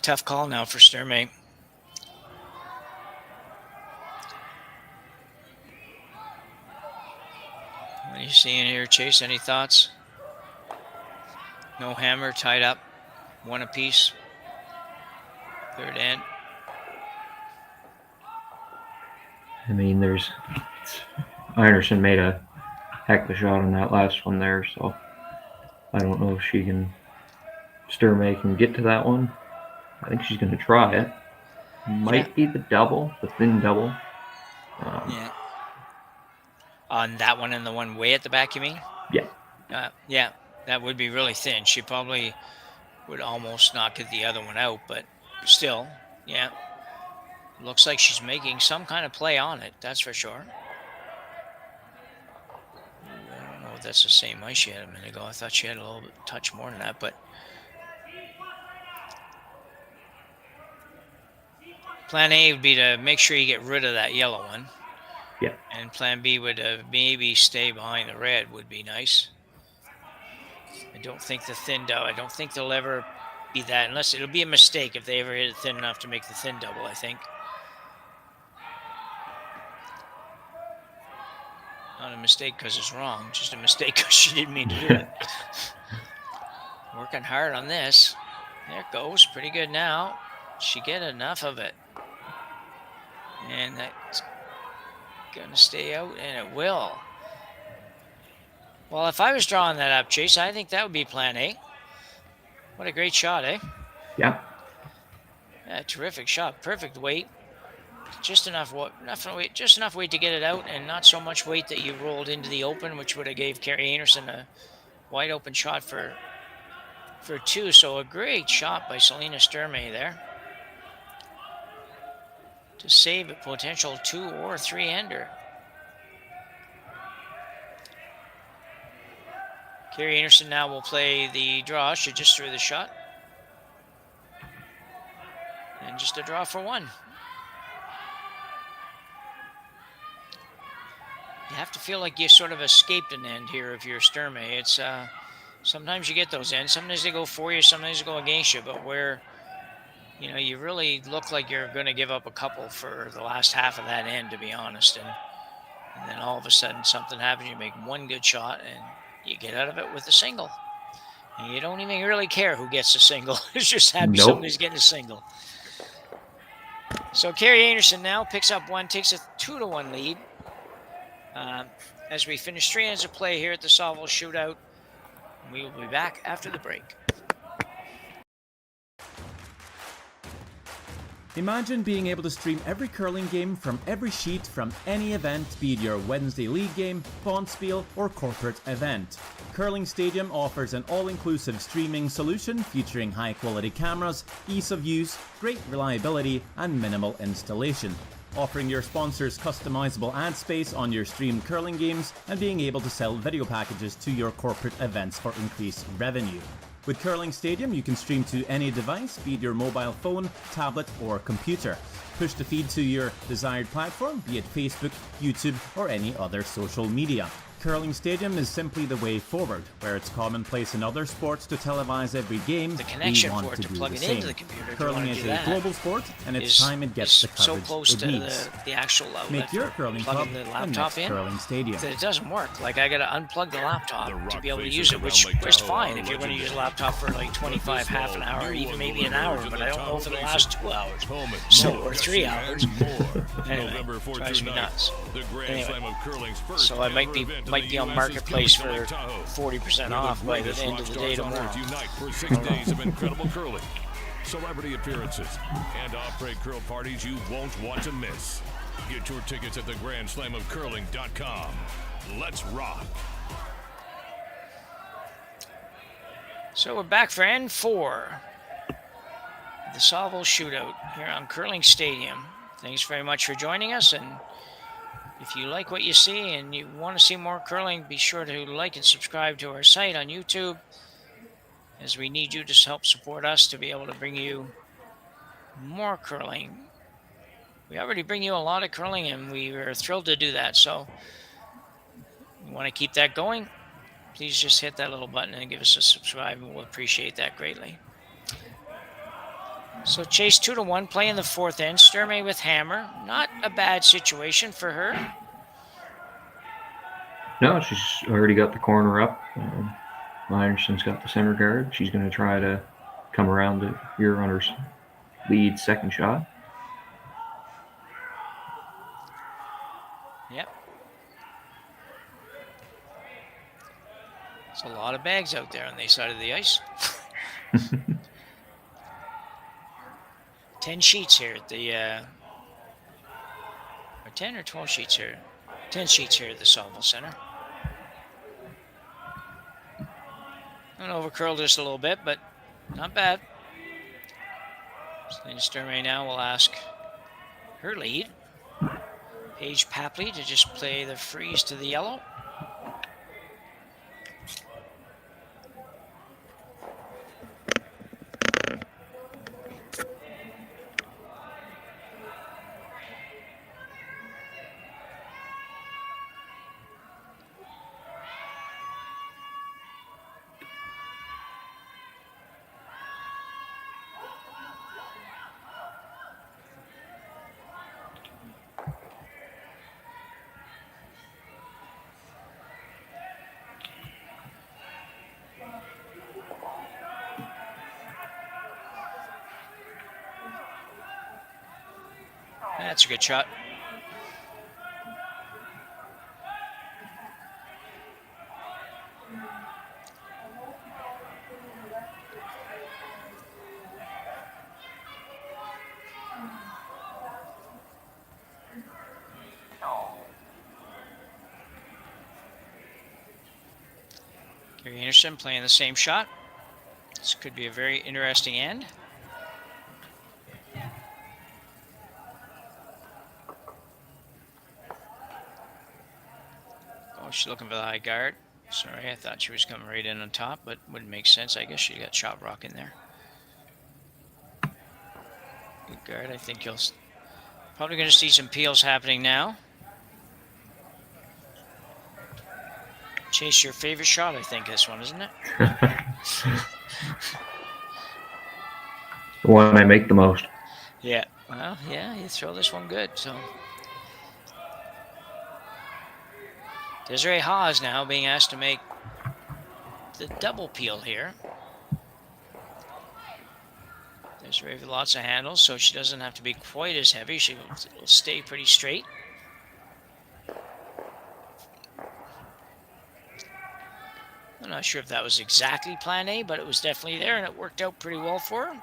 Tough call now for Sturmay. What are you seeing here, Chase? Any thoughts? No hammer, tied up. One apiece. Third end. I mean, Einarson made a heck of a shot on that last one there, so I don't know if Sturmay can get to that one. I think she's going to try it. Might be the double, the thin double. Yeah. On that one and the one way at the back, you mean? Yeah. Yeah, that would be really thin. She probably would almost not get the other one out, but still, yeah. Looks like she's making some kind of play on it, that's for sure. I don't know if that's the same ice she had a minute ago. I thought she had a little bit touch more than that, but plan A would be to make sure you get rid of that yellow one. Yeah. And plan B would maybe stay behind the red would be nice. I don't think the thin double, I don't think they'll ever be that, unless it'll be a mistake if they ever hit it thin enough to make the thin double, I think. Not a mistake because it's wrong, just a mistake because she didn't mean to do it. Working hard on this. There it goes, pretty good now. She get enough of it. And that's gonna stay out, and it will. Well, if I was drawing that up, Chase, I think that would be plan A. What a great shot, eh? Yeah. Yeah, terrific shot. Perfect weight. Just enough weight, just enough weight to get it out, and not so much weight that you rolled into the open, which would have gave Kerri Einarson a wide open shot for two. So a great shot by Selena Sturmay there to save a potential 2 or 3-ender. Kerri Einarson now will play the draw. She just threw the shot. And just a draw for 1. You have to feel like you sort of escaped an end here if you're Sturmay. It's sometimes you get those ends. Sometimes they go for you, sometimes they go against you. But where you really look like you're going to give up a couple for the last half of that end, to be honest. And then all of a sudden something happens. You make one good shot and you get out of it with a single. And you don't even really care who gets a single. It's just happy somebody's getting a single. So Kerri Einarson now picks up 1, takes a 2-1 lead. As we finish 3 ends of play here at the Saville Shootout. We will be back after the break. Imagine being able to stream every curling game from every sheet from any event, be it your Wednesday league game, bonspiel, or corporate event. Curling Stadium offers an all-inclusive streaming solution featuring high-quality cameras, ease of use, great reliability, and minimal installation. Offering your sponsors customizable ad space on your streamed curling games and being able to sell video packages to your corporate events for increased revenue. With Curling Stadium, you can stream to any device, be it your mobile phone, tablet, or computer. Push the feed to your desired platform, be it Facebook, YouTube, or any other social media. Curling Stadium is simply the way forward, where it's commonplace in other sports to televise every game. The connection we want for it to to do plug the it same. into the computer. Curling is a global sport, and it's time it gets the coverage so close it to needs. the actual outlet. Make your curling club the the laptop next in. Curling Stadium. That it doesn't work. Like I gotta unplug the laptop to be able to use it, which is fine if you're going to use a laptop for like 25, half an hour, or even maybe an hour. But I don't know if it'll last 2 hours, or 3 hours. Anyway, drives me nuts. Anyway, so I might be on Marketplace for 40% off by the end of the day tomorrow. Unite for 6 days of incredible curling. celebrity appearances, and off-break curl parties you won't want to miss. Get your tickets at thegrandslamofcurling.com. Let's rock. So we're back for N4. The Saville Shootout here on Curling Stadium. Thanks very much for joining us, and if you like what you see and you want to see more curling, be sure to like and subscribe to our site on YouTube, as we need you to help support us to be able to bring you more curling. We already bring you a lot of curling, and we are thrilled to do that, so you want to keep that going, please just hit that little button and give us a subscribe, and we'll appreciate that greatly. So chase 2-1, play in the fourth end. Sturmay with hammer. Not a bad situation for her. No, she's already got the corner up. Einarson's got the center guard. She's going to try to come around to your runner's lead second shot. Yep. There's a lot of bags out there on the side of the ice. 10 sheets here at the, or 10 or 12 sheets here. 10 sheets here at the Saville Center. And over curled just a little bit, but not bad. Selena Sturmay now will ask her lead, Paige Papley, to just play the freeze to the yellow. That's a good shot. Kerri Einarson playing the same shot. This could be a very interesting end. She's looking for the high guard. Sorry, I thought she was coming right in on top, but wouldn't make sense. I guess she got shot rock in there. Good guard. I think you'll probably going to see some peels happening now. Chase, your favorite shot, I think, this one, isn't it? The one I make the most. Yeah. Well, yeah, you throw this one good, so. Desiree Haas now being asked to make the double peel here. Desiree with lots of handles, so she doesn't have to be quite as heavy. She will stay pretty straight. I'm not sure if that was exactly plan A, but it was definitely there, and it worked out pretty well for her.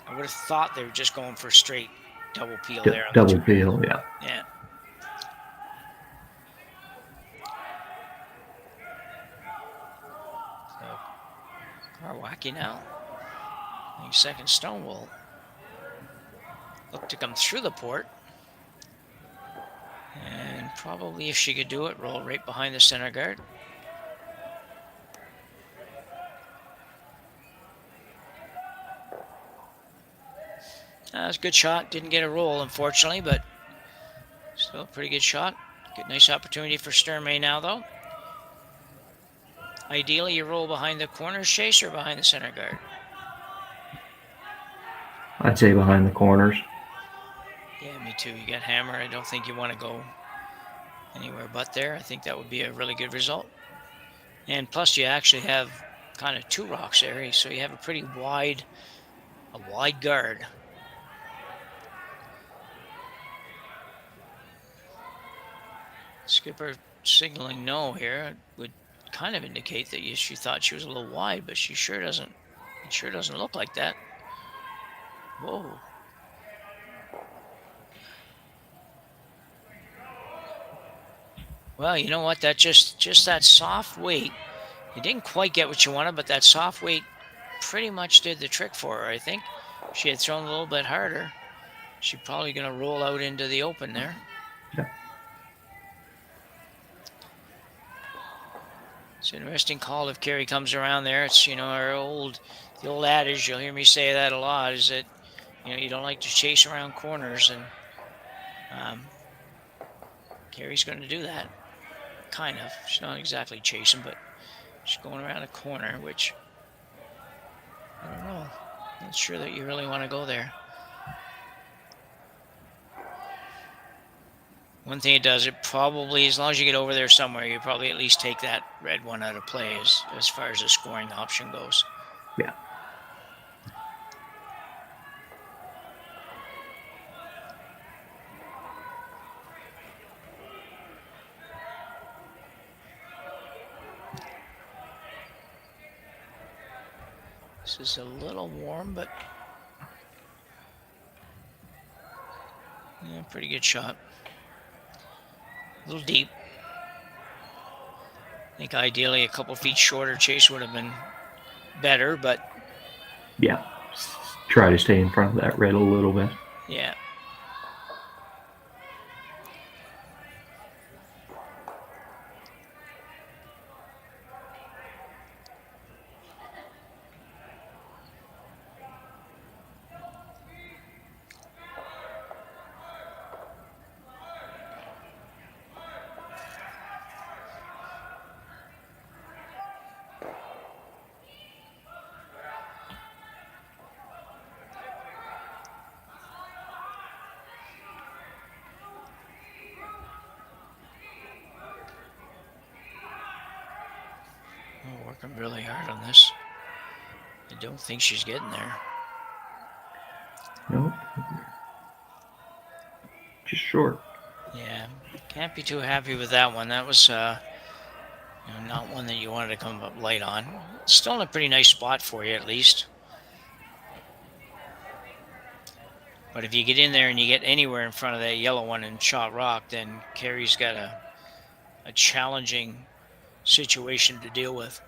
I would have thought they were just going for straight double peel there. Double peel, yeah. Yeah. So, Karwacki now. I think second stone will look to come through the port. And probably, if she could do it, roll right behind the center guard. That was a good shot. Didn't get a roll, unfortunately, but still a pretty good shot. Good, nice opportunity for Sturmay now, though. Ideally, you roll behind the corner chase or behind the center guard? I'd say behind the corners. Yeah, me too. You got hammer. I don't think you want to go anywhere but there. I think that would be a really good result. And plus, you actually have kind of two rocks there, so you have a pretty wide guard. Skipper signaling no here. Would kind of indicate that she thought she was a little wide, but she sure doesn't. It sure doesn't look like that. Whoa. Well, you know what? That just that soft weight. You didn't quite get what you wanted, but that soft weight pretty much did the trick for her. I think if she had thrown a little bit harder, she's probably going to roll out into the open there. Yeah. It's an interesting call if Kerri comes around there. It's, you know, the old adage, you'll hear me say that a lot, is that, you know, you don't like to chase around corners, and Kerri's going to do that. Kind of. She's not exactly chasing, but she's going around a corner, which, I don't know. Not sure that you really want to go there. One thing it does, it probably, as long as you get over there somewhere, you probably at least take that red one out of play as far as the scoring option goes. Yeah. This is a little warm, but yeah, pretty good shot. A little deep. I think ideally a couple feet shorter chase would have been better, but yeah, try to stay in front of that red a little bit. Yeah. Working really hard on this. I don't think she's getting there. Nope. Just short. Yeah, can't be too happy with that one. That was you know, not one that you wanted to come up light on. Still in a pretty nice spot for you, at least. But if you get in there and you get anywhere in front of that yellow one and shot rock, then Kerri's got a challenging situation to deal with.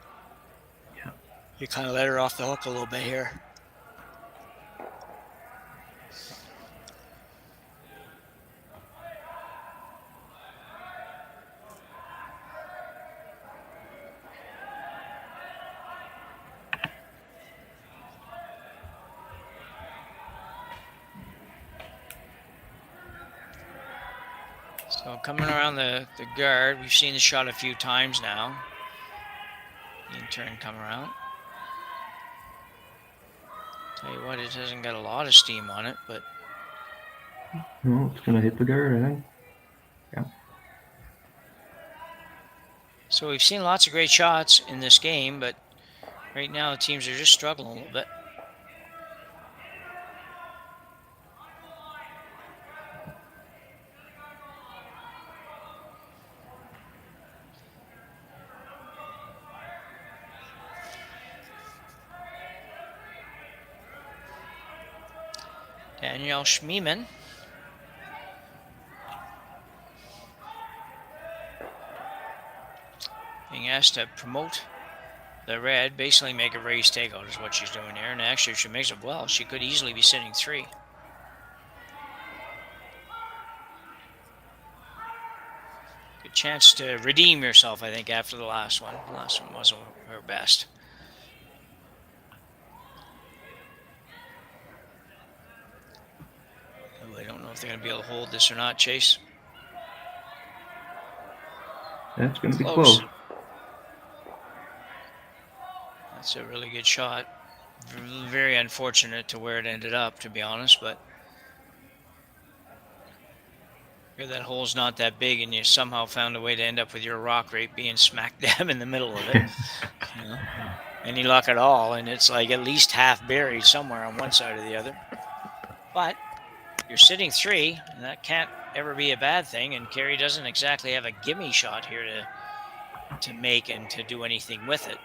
Yeah. You kind of let her off the hook a little bit here. So coming around the guard, we've seen the shot a few times now. In turn, come around. Tell you what, it hasn't got a lot of steam on it, but No, it's gonna hit the guard, I think. Yeah. So we've seen lots of great shots in this game, but right now the teams are just struggling a little bit. Danielle Schmiemann. Being asked to promote the red, basically make a raised takeout is what she's doing here. And actually, if she makes it well, she could easily be sitting 3. Good chance to redeem yourself, I think, after the last one. The last one wasn't her best. I don't know if they're going to be able to hold this or not, Chase. That's going to be close. That's a really good shot. Very unfortunate to where it ended up, to be honest, but that hole's not that big and you somehow found a way to end up with your rock rate being smack dab in the middle of it. You know? Any luck at all, and it's like at least half buried somewhere on one side or the other. But you're sitting 3, and that can't ever be a bad thing, and Kerri doesn't exactly have a gimme shot here to to make and to do anything with it.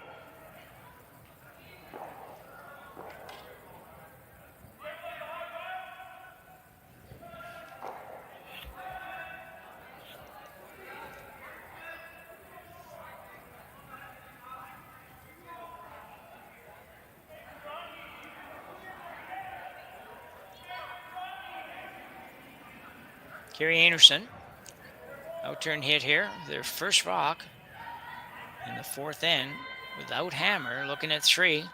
Kerri Einarson, out-turn hit here, their first rock in the fourth end without hammer, looking at 3.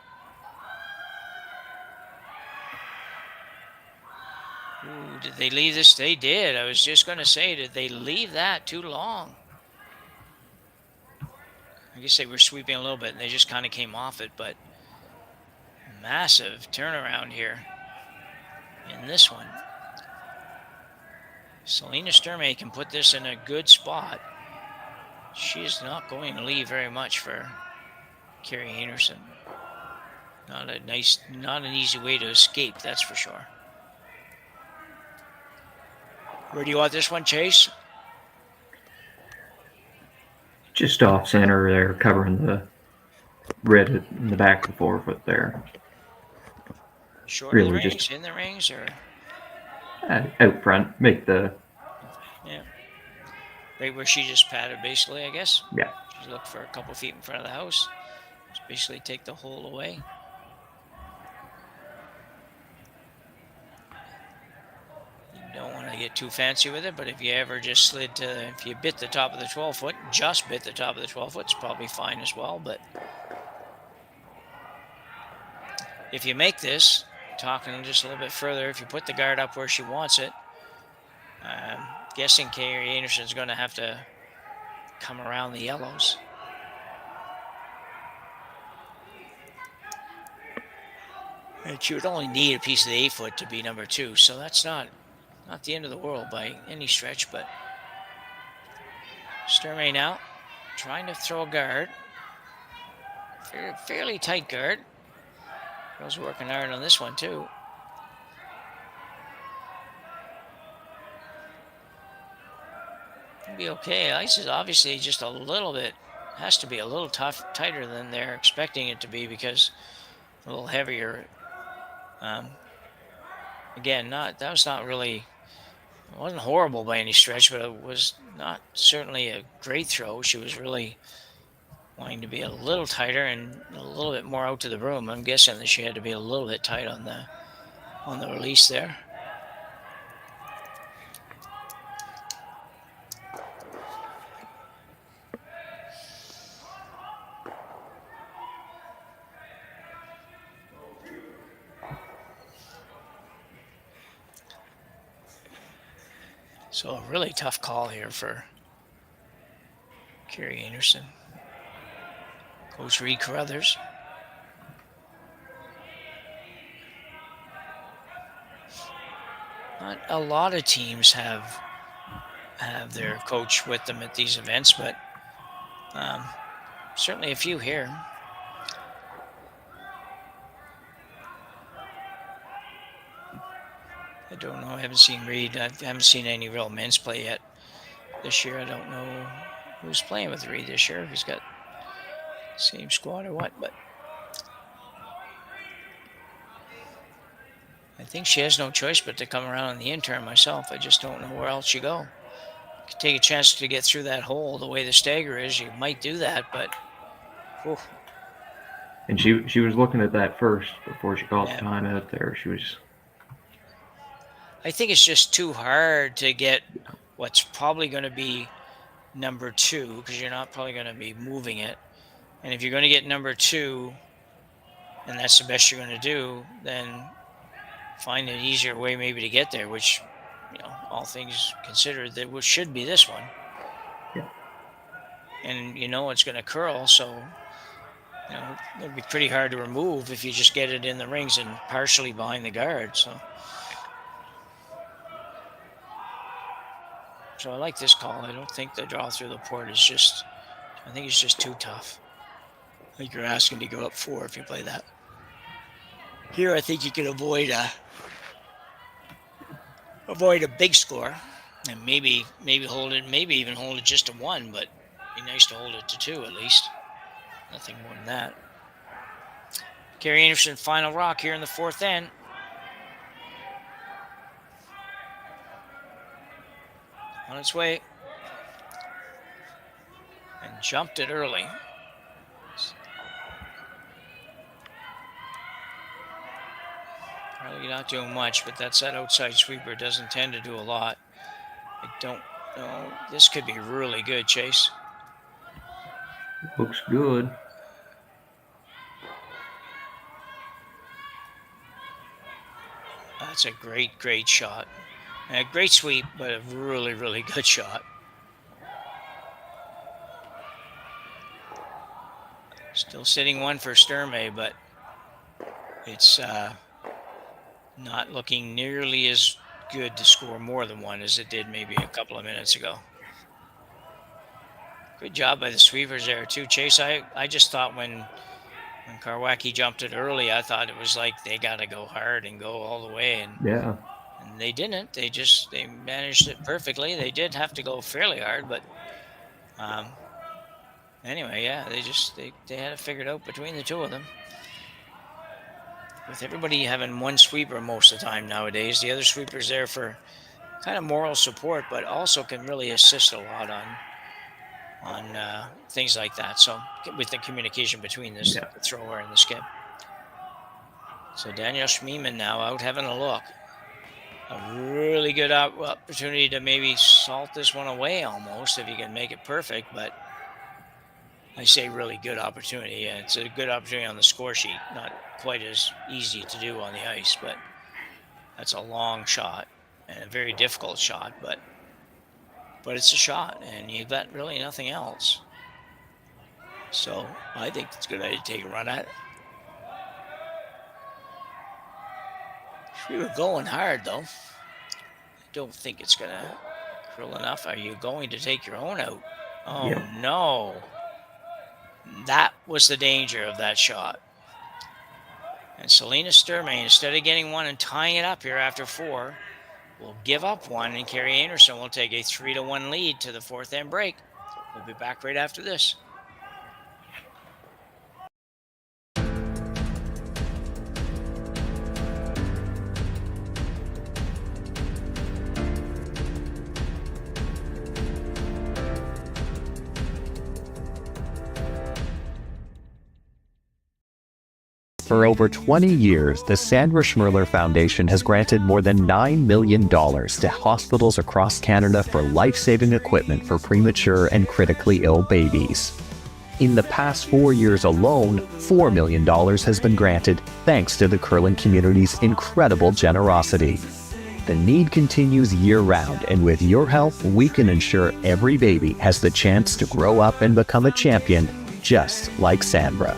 Ooh, did they leave this? They did. I was just going to say, did they leave that too long? I guess they were sweeping a little bit and they just kind of came off it, but massive turnaround here in this one. Selena Sturmay can put this in a good spot. She's not going to leave very much for Kerri Einarson. Not an easy way to escape, that's for sure. Where do you want this one, Chase? Just off center there, covering the red in the back of the 4-foot there. Short of the rings, in the rings, or? Out front, make the... Yeah. Right where she just patted, basically, I guess? Yeah. Just look for a couple feet in front of the house. Just basically take the hole away. You don't want to get too fancy with it, but if you ever just slid to... If you bit the top of the 12-foot, just bit the top of the 12-foot, it's probably fine as well, but... If you make this... Talking just a little bit further, if you put the guard up where she wants it, guessing Kerri Einarson's going to have to come around the yellows. And she would only need a piece of the 8-foot to be number 2, so that's not the end of the world by any stretch, but Sturmay now trying to throw a guard. Fairly tight guard. Girls working hard on this one too. It'll be okay. Ice is obviously just a little bit, has to be a little tighter than they're expecting it to be because a little heavier. Again, that was not really, it wasn't horrible by any stretch, but it was not certainly a great throw. She was really wanting to be a little tighter and a little bit more out to the room. I'm guessing that she had to be a little bit tight on the release there. So a really tough call here for Kerri Einarson. Coach Reed Carruthers. Not a lot of teams have their coach with them at these events, but certainly a few here. I don't know. I haven't seen Reed. I haven't seen any real men's play yet this year. I don't know who's playing with Reed this year. If he's got same squad or what, but I think she has no choice but to come around on the intern myself. I just don't know where else you go. You could take a chance to get through that hole the way the stagger is. You might do that, but whew. And she was looking at that first before she called the time out there. She was... I think it's just too hard to get what's probably going to be number 2 because you're not probably going to be moving it. And if you're going to get number 2, and that's the best you're going to do, then find an easier way maybe to get there, which, you know, all things considered, that should be this one. Yeah. And you know it's going to curl, so you know it'll be pretty hard to remove if you just get it in the rings and partially behind the guard. So I like this call. I don't think the draw through the port is just, I think it's just too tough. I think you're asking to go up 4 if you play that. Here, I think you can avoid a big score and maybe hold it, maybe even hold it just to 1. But Be nice to hold it to 2 at least. Nothing more than that. Kerri Einarson, final rock here in the 4th end. On its way. And jumped it early. Probably not doing much, but that's that outside sweeper. Doesn't tend to do a lot. I don't know. This could be really good, Chase. Looks good. That's a great, great shot. And a great sweep, but a really, really good shot. Still sitting 1 for Sturmay, but it's not looking nearly as good to score more than 1 as it did maybe a couple of minutes ago. Good job by the sweepers there too, Chase. I just thought when Karwacki jumped it early, I thought it was like they got to go hard and go all the way, and they didn't. They managed it perfectly. They did have to go fairly hard, but anyway, yeah, they had it figured out between the 2 of them. With everybody having 1 sweeper most of the time nowadays, the other sweeper's there for kind of moral support, but also can really assist a lot on things like that. So with the communication between the thrower and the skip. So Daniel Schmiemann now out having a look. A really good opportunity to maybe salt this one away almost if you can make it perfect, but I say really good opportunity. Yeah, it's a good opportunity on the score sheet. Not quite as easy to do on the ice, but that's a long shot and a very difficult shot, but it's a shot, and you've got really nothing else. So I think it's a good idea to take a run at it. We were going hard, though. I don't think it's going to curl enough. Are you going to take your own out? Oh, no. That was the danger of that shot. And Selena Sturmay, instead of getting 1 and tying it up here after 4, will give up 1, and Kerri Einarson will take a 3-1 lead to the 4th end break. We'll be back right after this. For over 20 years, the Sandra Schmirler Foundation has granted more than $9 million to hospitals across Canada for life-saving equipment for premature and critically ill babies. In the past 4 years alone, $4 million has been granted thanks to the curling community's incredible generosity. The need continues year-round, and with your help, we can ensure every baby has the chance to grow up and become a champion, just like Sandra.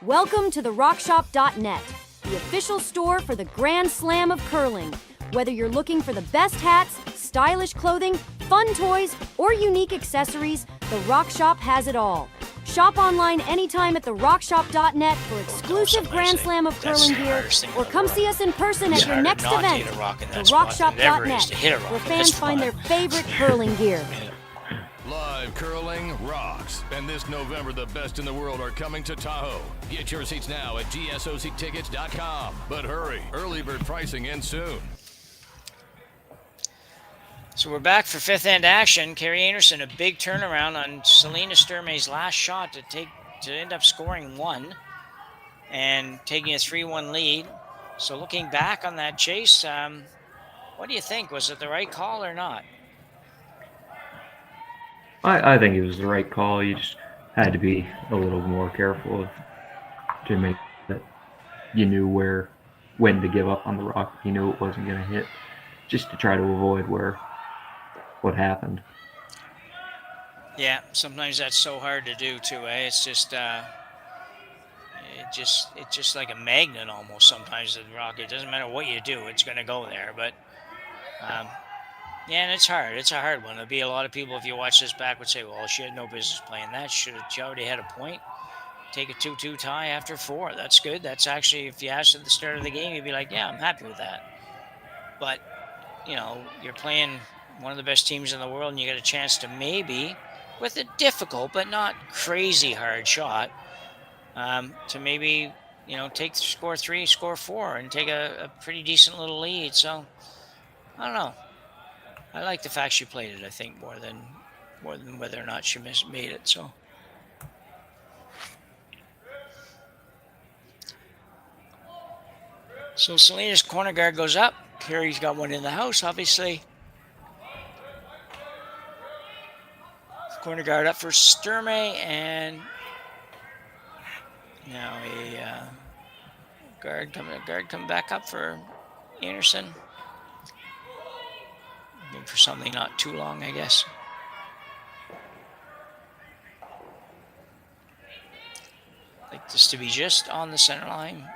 Welcome to therockshop.net, the official store for the Grand Slam of curling. Whether you're looking for the best hats, stylish clothing, fun toys, or unique accessories, The Rock Shop has it all. Shop online anytime at therockshop.net for exclusive Grand Slam of curling gear, or come see us in person at your next event. Therockshop.net, where fans find their favorite curling gear. Live curling rocks. And this November, the best in the world are coming to Tahoe. Get your seats now at gsoctickets.com. But hurry, early bird pricing ends soon. So we're back for 5th end action. Kerri Einarson, a big turnaround on Selena Sturmay's last shot to end up scoring 1 and taking a 3-1 lead. So looking back on that chase, what do you think? Was it the right call or not? I think it was the right call. You just had to be a little more careful to make that you knew when to give up on the rock. You knew it wasn't going to hit, just to try to avoid what happened. Yeah, sometimes that's so hard to do too, eh? It's just it's just like a magnet almost sometimes, the rock. It doesn't matter what you do, it's going to go there. But um, yeah, and it's hard. It's a hard one. There'll be a lot of people, if you watch this back, would say, well, she had no business playing that. She already had a point. Take a 2-2 tie after 4. That's good. That's actually, if you asked at the start of the game, you'd be like, yeah, I'm happy with that. But, you're playing one of the best teams in the world, and you get a chance to maybe, with a difficult but not crazy hard shot, to maybe, take score 3, score 4, and take a pretty decent little lead. So, I don't know. I like the fact she played it, I think, more than whether or not she made it. So Selena's corner guard goes up. Kerri's got one in the house, obviously. Corner guard up for Sturmay, and now a guard coming back up for Einarson. Looking for something not too long, I guess. Like this to be just on the center line.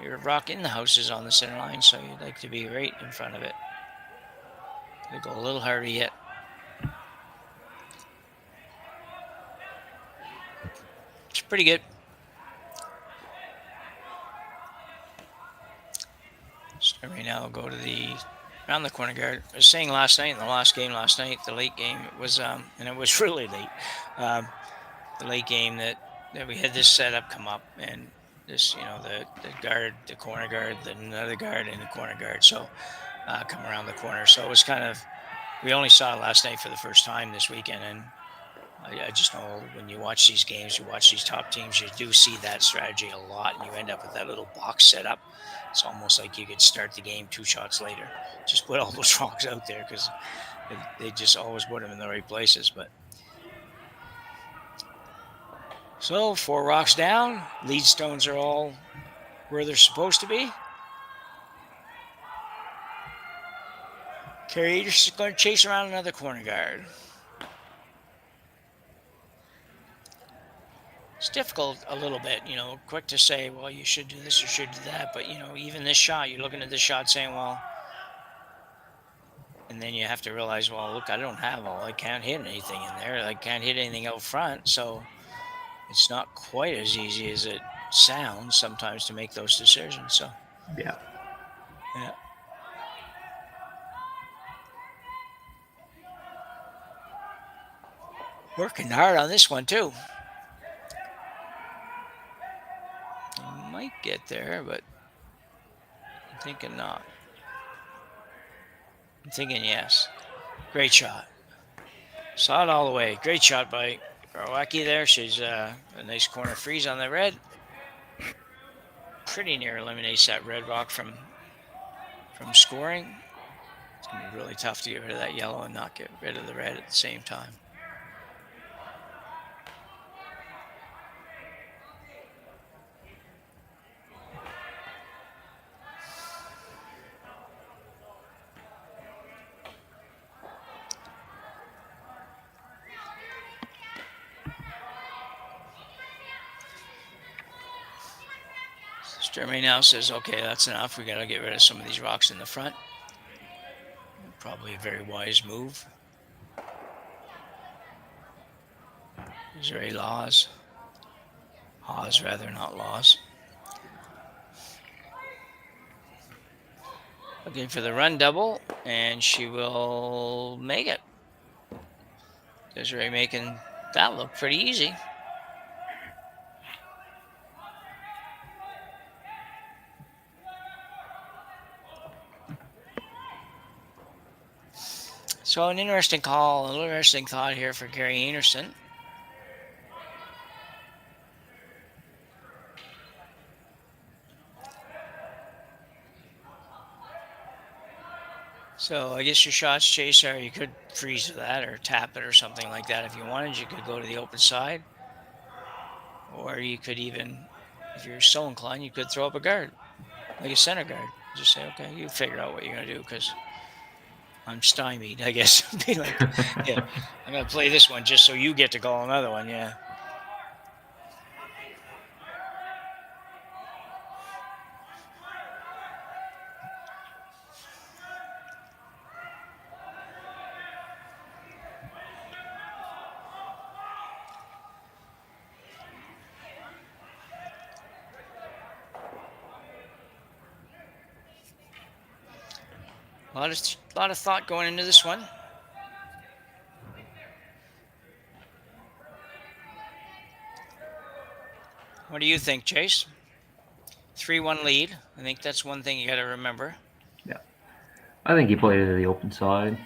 Your rock in the house is on the center line, so you'd like to be right in front of it. They go a little harder yet. It's pretty good. So right now, go to around the corner guard. I was saying last night, in the last game last night, the late game, it was, and it was really late, the late game that we had this setup come up, and this, the guard, the corner guard, another guard, and the corner guard. So come around the corner. So it was kind of, we only saw it last night for the first time this weekend. And I just know when you watch these games, you watch these top teams, you do see that strategy a lot. And you end up with that little box setup. It's almost like you could start the game 2 shots later. Just put all those rocks out there because they just always put them in the right places. But so 4 rocks down, lead stones are all where they're supposed to be. Kerri is going to chase around another corner guard. It's difficult a little bit, quick to say, well, you should do this or should do that. But, even this shot, you're looking at this shot saying, well, and then you have to realize, well, look, I can't hit anything in there. I can't hit anything out front. So it's not quite as easy as it sounds sometimes to make those decisions. So yeah. Working hard on this one too. Might get there, but I'm thinking not. I'm thinking yes. Great shot. Saw it all the way. Great shot by Garwacki there. She's a nice corner freeze on the red. Pretty near eliminates that red rock from scoring. It's going to be really tough to get rid of that yellow and not get rid of the red at the same time. Sturmay now says, okay, that's enough. We got to get rid of some of these rocks in the front. Probably a very wise move. Is there a laws? Haws, rather, not laws. Looking for the run double, and she will make it. Desiree making that look pretty easy. So an interesting call, a little interesting thought here for Kerri Einarson. So I guess your shots chaser, you could freeze with that or tap it or something like that. If you wanted, you could go to the open side. Or you could even, if you're so inclined, you could throw up a guard, like a center guard. Just say, okay, you figure out what you're going to do because I'm stymied, I guess. Be like, yeah, I'm gonna play this one just so you get to call another one. Yeah. A lot of thought going into this one. What do you think, Chase? 3-1 lead. I think that's one thing you got to remember. Yeah. I think he played it to the open side.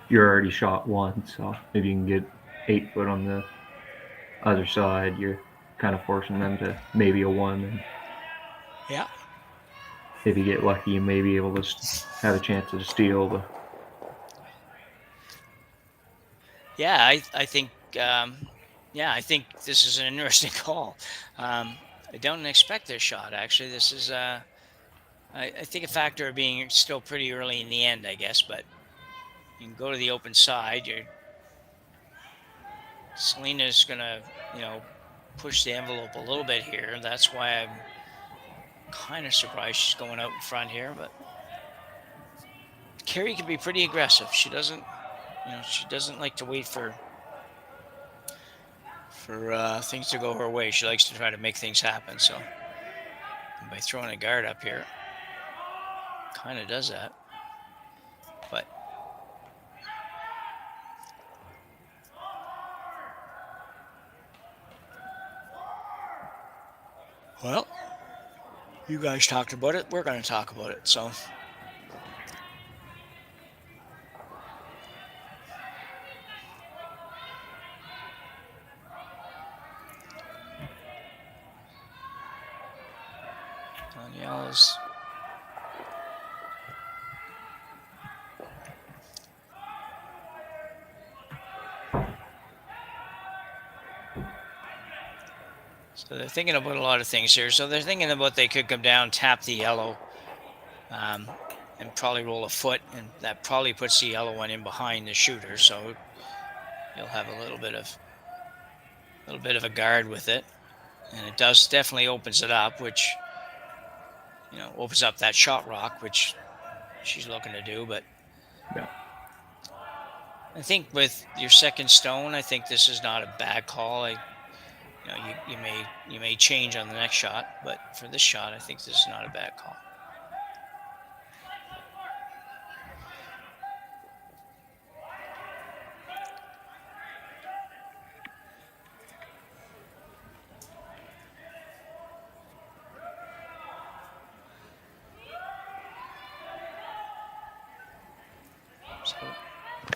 You're already shot one, so if you can get 8 foot on the other side, you're kind of forcing them to maybe a 1. And yeah. If you get lucky, you may be able to have a chance at a steal. But yeah, I think I think this is an interesting call. I don't expect this shot. Actually, this is I think a factor of being still pretty early in the end, I guess. But you can go to the open side. Selena's gonna push the envelope a little bit here. That's why I'm kind of surprised she's going out in front here, but Kerri can be pretty aggressive. She doesn't like to wait for things to go her way. She likes to try to make things happen. So by throwing a guard up here, kind of does that. But well, you guys talked about it. We're going to talk about it. So Danielle's so they're thinking about a lot of things here. So they're thinking about they could come down, tap the yellow, and probably roll a foot, and that probably puts the yellow one in behind the shooter. So you'll have a little bit of a guard with it, and it does definitely opens it up, which opens up that shot rock, which she's looking to do. But yeah. I think with your second stone, I think this is not a bad call. You may change on the next shot, but for this shot, I think this is not a bad call. So,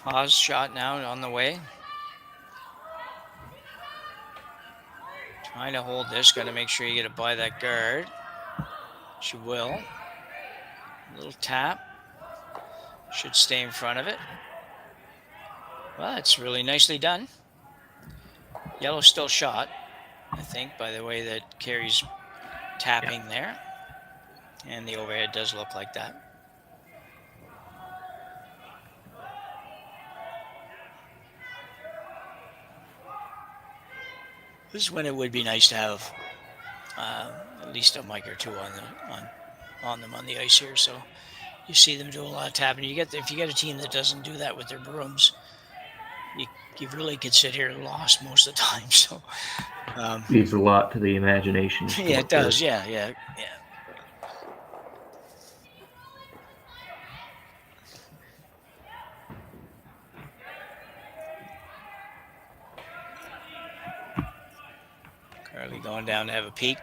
pause shot now on the way. Trying to hold this, got to make sure you get it by that guard. She will. A little tap. Should stay in front of it. Well, it's really nicely done. Yellow still shot, I think, by the way that Kerri's tapping there. And the overhead does look like that. This is when it would be nice to have at least a mic or two on them on the ice here, so you see them do a lot of tapping. If you get a team that doesn't do that with their brooms, you really could sit here lost most of the time. So leaves a lot to the imagination. Yeah, it does. Yeah. Carly going down to have a peek.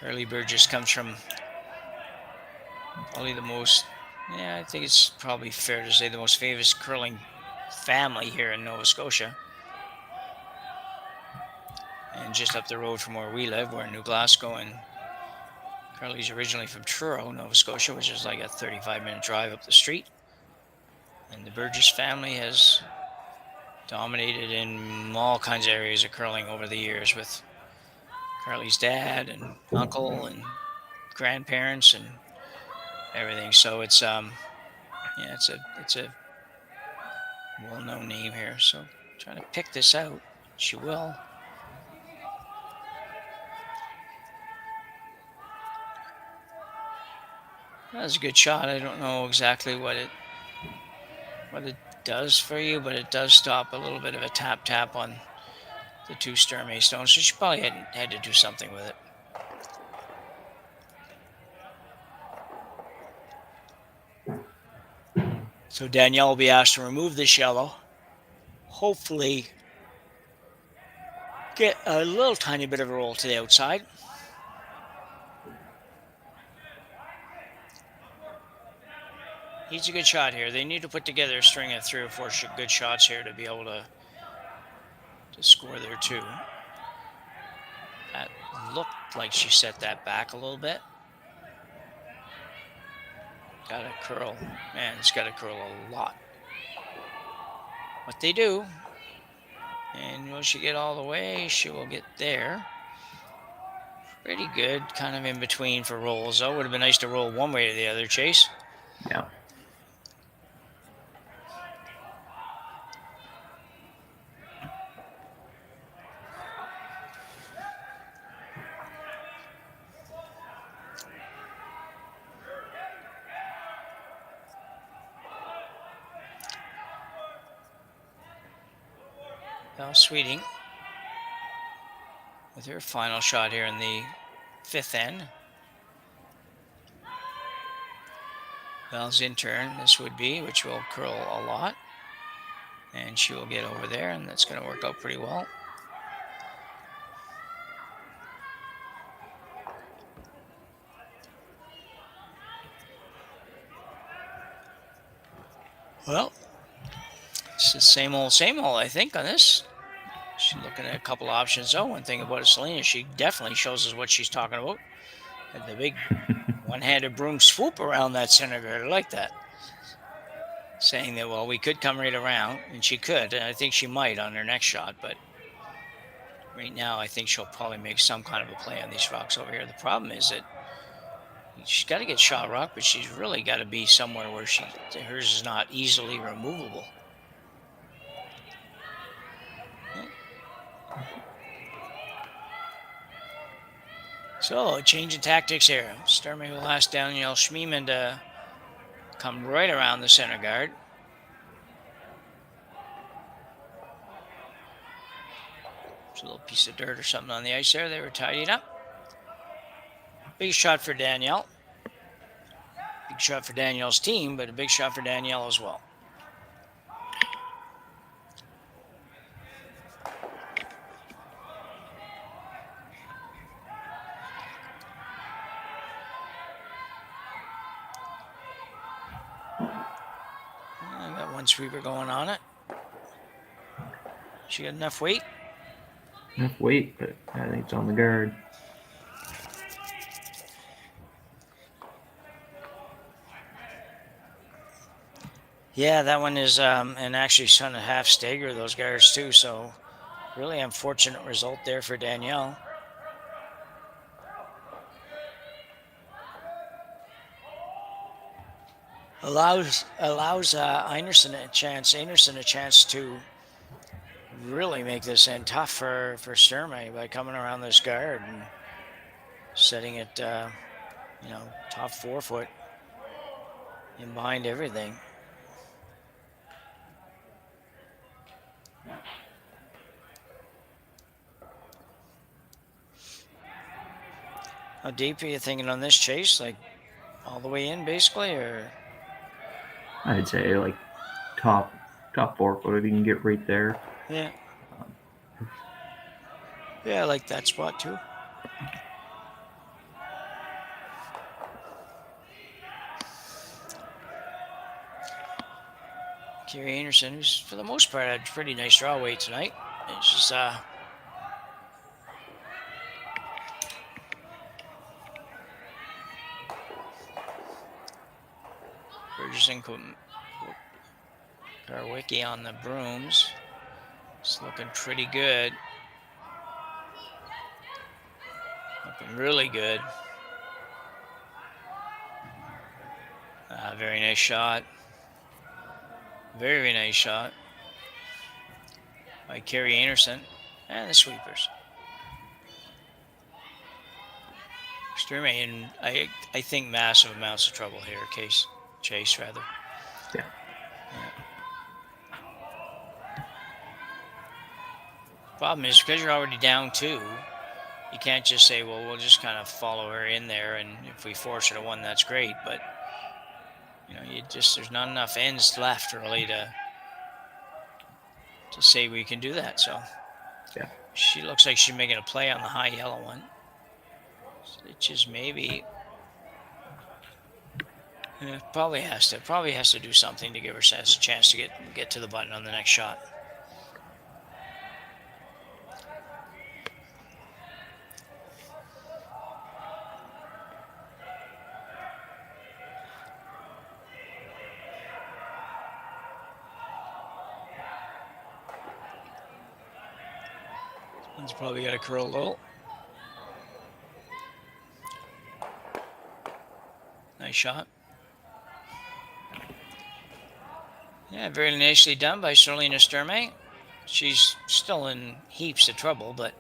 Carly Burgess comes from probably the most, I think it's probably fair to say the most famous curling family here in Nova Scotia. And just up the road from where we live, we're in New Glasgow, and Carly's originally from Truro, Nova Scotia, which is like a 35-minute drive up the street. And the Burgess family has dominated in all kinds of areas of curling over the years with Carly's dad and uncle and grandparents and everything. So it's yeah, it's a well-known name here. So trying to pick this out. She will. That was a good shot. I don't know exactly what it does for you, but it does stop a little bit of a tap on the 2 Sturmay stones. So she probably had to do something with it. So Danielle will be asked to remove this yellow. Hopefully get a little tiny bit of a roll to the outside. He's a good shot here. They need to put together a string of 3 or 4 good shots here to be able to score there too. That looked like she set that back a little bit. Got to curl. Man, it's got to curl a lot. But they do. And will she get all the way? She will get there. Pretty good. Kind of in between for rolls, though. Would have been nice to roll one way or the other, Chase. Yeah. Now Sweeting with her final shot here in the 5th end. Bell's in turn, this would be, which will curl a lot. And she will get over there, and that's going to work out pretty well. Well, it's the same old, I think, on this. She's looking at a couple options. Oh, one thing about Selena, she definitely shows us what she's talking about. Had the big one-handed broom swoop around that center guard. I like that. Saying that, well, we could come right around, and she could. And I think she might on her next shot, but right now I think she'll probably make some kind of a play on these rocks over here. The problem is that she's got to get shot rock, but she's really got to be somewhere where hers is not easily removable. So, a change in tactics here. Sturmay will ask Danielle Schmiemann to come right around the center guard. There's a little piece of dirt or something on the ice there. They were tidying up. Big shot for Danielle. Big shot for Danielle's team, but a big shot for Danielle as well. Sweeper going on it. She got enough weight? Enough weight, but I think it's on the guard. Yeah, that one is, and actually trying to half stagger those guards too, so really unfortunate result there for Danielle. Allows Einarson a chance to really make this end tough for Sturmay by coming around this guard and setting it, top 4 foot in behind everything. How deep are you thinking on this, Chase? Like all the way in, basically, or? I'd say like top 4 foot if you can get right there. Yeah. Yeah, I like that spot too. Kerri Einarson, who's for the most part had pretty nice draw weight tonight. It's just Burgess Karwicki on the brooms. It's looking pretty good. Looking really good. Very nice shot. Very nice shot by Kerri Einarson and the sweepers. Sturmay in, I think, massive amounts of trouble here. Chase, rather. Yeah. Problem is, because you're already down 2, you can't just say, well, we'll just kind of follow her in there, and if we force her to 1, that's great. But, there's not enough ends left, really, to say we can do that. So, yeah. She looks like she's making a play on the high yellow one. Which is maybe... probably has to do something to give her a chance to get to the button on the next shot. One's probably got to curl a little. Nice shot. Yeah, very nicely done by Selena Sturmay. She's still in heaps of trouble, but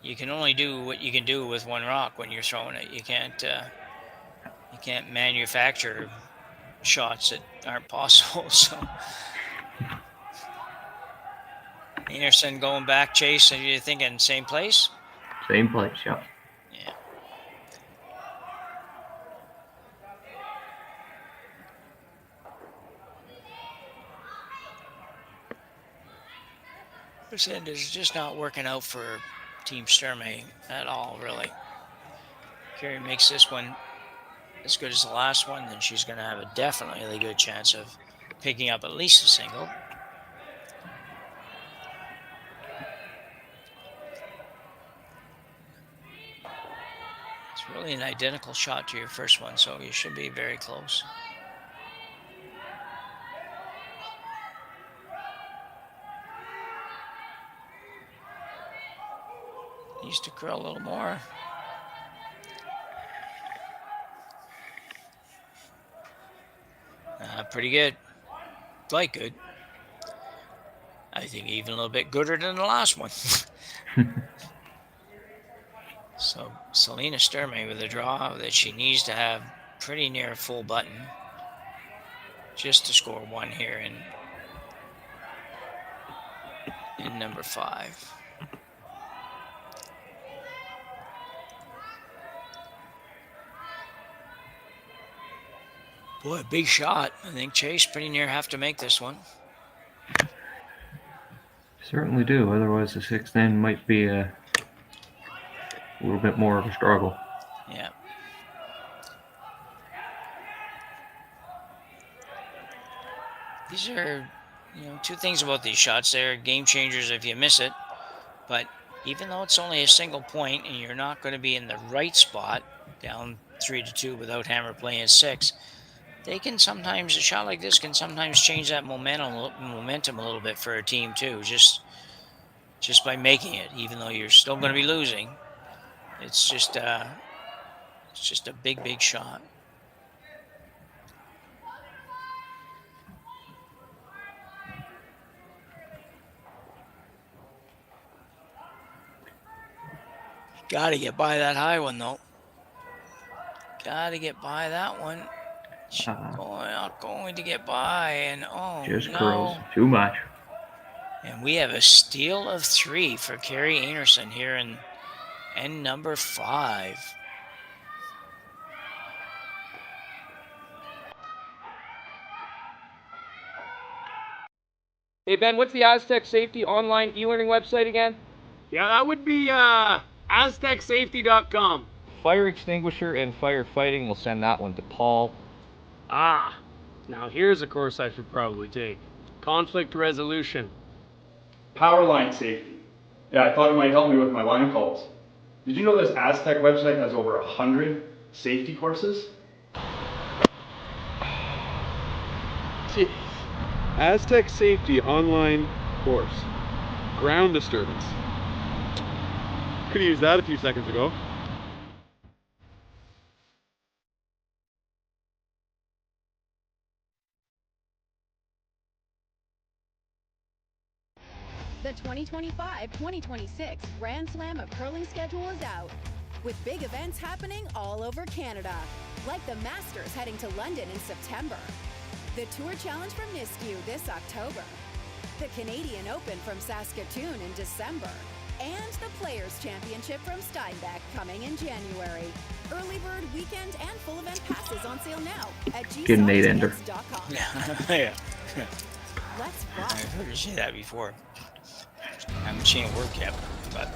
you can only do what you can do with 1 rock when you're throwing it. You can't manufacture shots that aren't possible. So Einarson going back, Chase. Are you thinking same place? Same place, yeah. Yeah. This end is just not working out for Team Sturmay at all, really. Kerri makes this one as good as the last one, then she's going to have a definitely good chance of picking up at least a single. It's really an identical shot to your first one, so you should be very close. Needs to curl a little more. Pretty good. Quite good. I think even a little bit gooder than the last one. So Selena Sturmay with a draw that she needs to have pretty near full button just to score 1 here in number 5. Boy, big shot. I think Chase pretty near have to make this one. Certainly do. Otherwise, the 6th end might be a little bit more of a struggle. Yeah. These are, 2 things about these shots. They're game changers if you miss it. But even though it's only a single point and you're not going to be in the right spot, down 3-2 without hammer playing 6, they can sometimes, a shot like this can sometimes change that momentum a little bit for a team too, just by making it, even though you're still going to be losing. It's just a big shot. Got to get by that high one though. Got to get by that one. Not going to get by, and just curls too much. And we have a steal of 3 for Kerri Einarson here in end number 5. Hey Ben, what's the Aztec Safety online e-learning website again? Yeah, that would be aztecsafety.com. Fire extinguisher and firefighting, we'll send that one to Paul. Now here's a course I should probably take. Conflict resolution. Power line safety. Yeah, I thought it might help me with my line calls. Did you know this Aztec website has over 100 safety courses? Jeez. Aztec Safety online course. Ground disturbance. Could have used that a few seconds ago. The 2025-2026 Grand Slam of Curling schedule is out, with big events happening all over Canada, like the Masters heading to London in September, the Tour Challenge from Nisku this October, the Canadian Open from Saskatoon in December, and the Players' Championship from Steinbeck coming in January. Early bird weekend and full event passes on sale now at Good Nate Ender. gsoltickets.com. Yeah. Let's rock. I've heard you say that before. I haven't seen it work yet, but.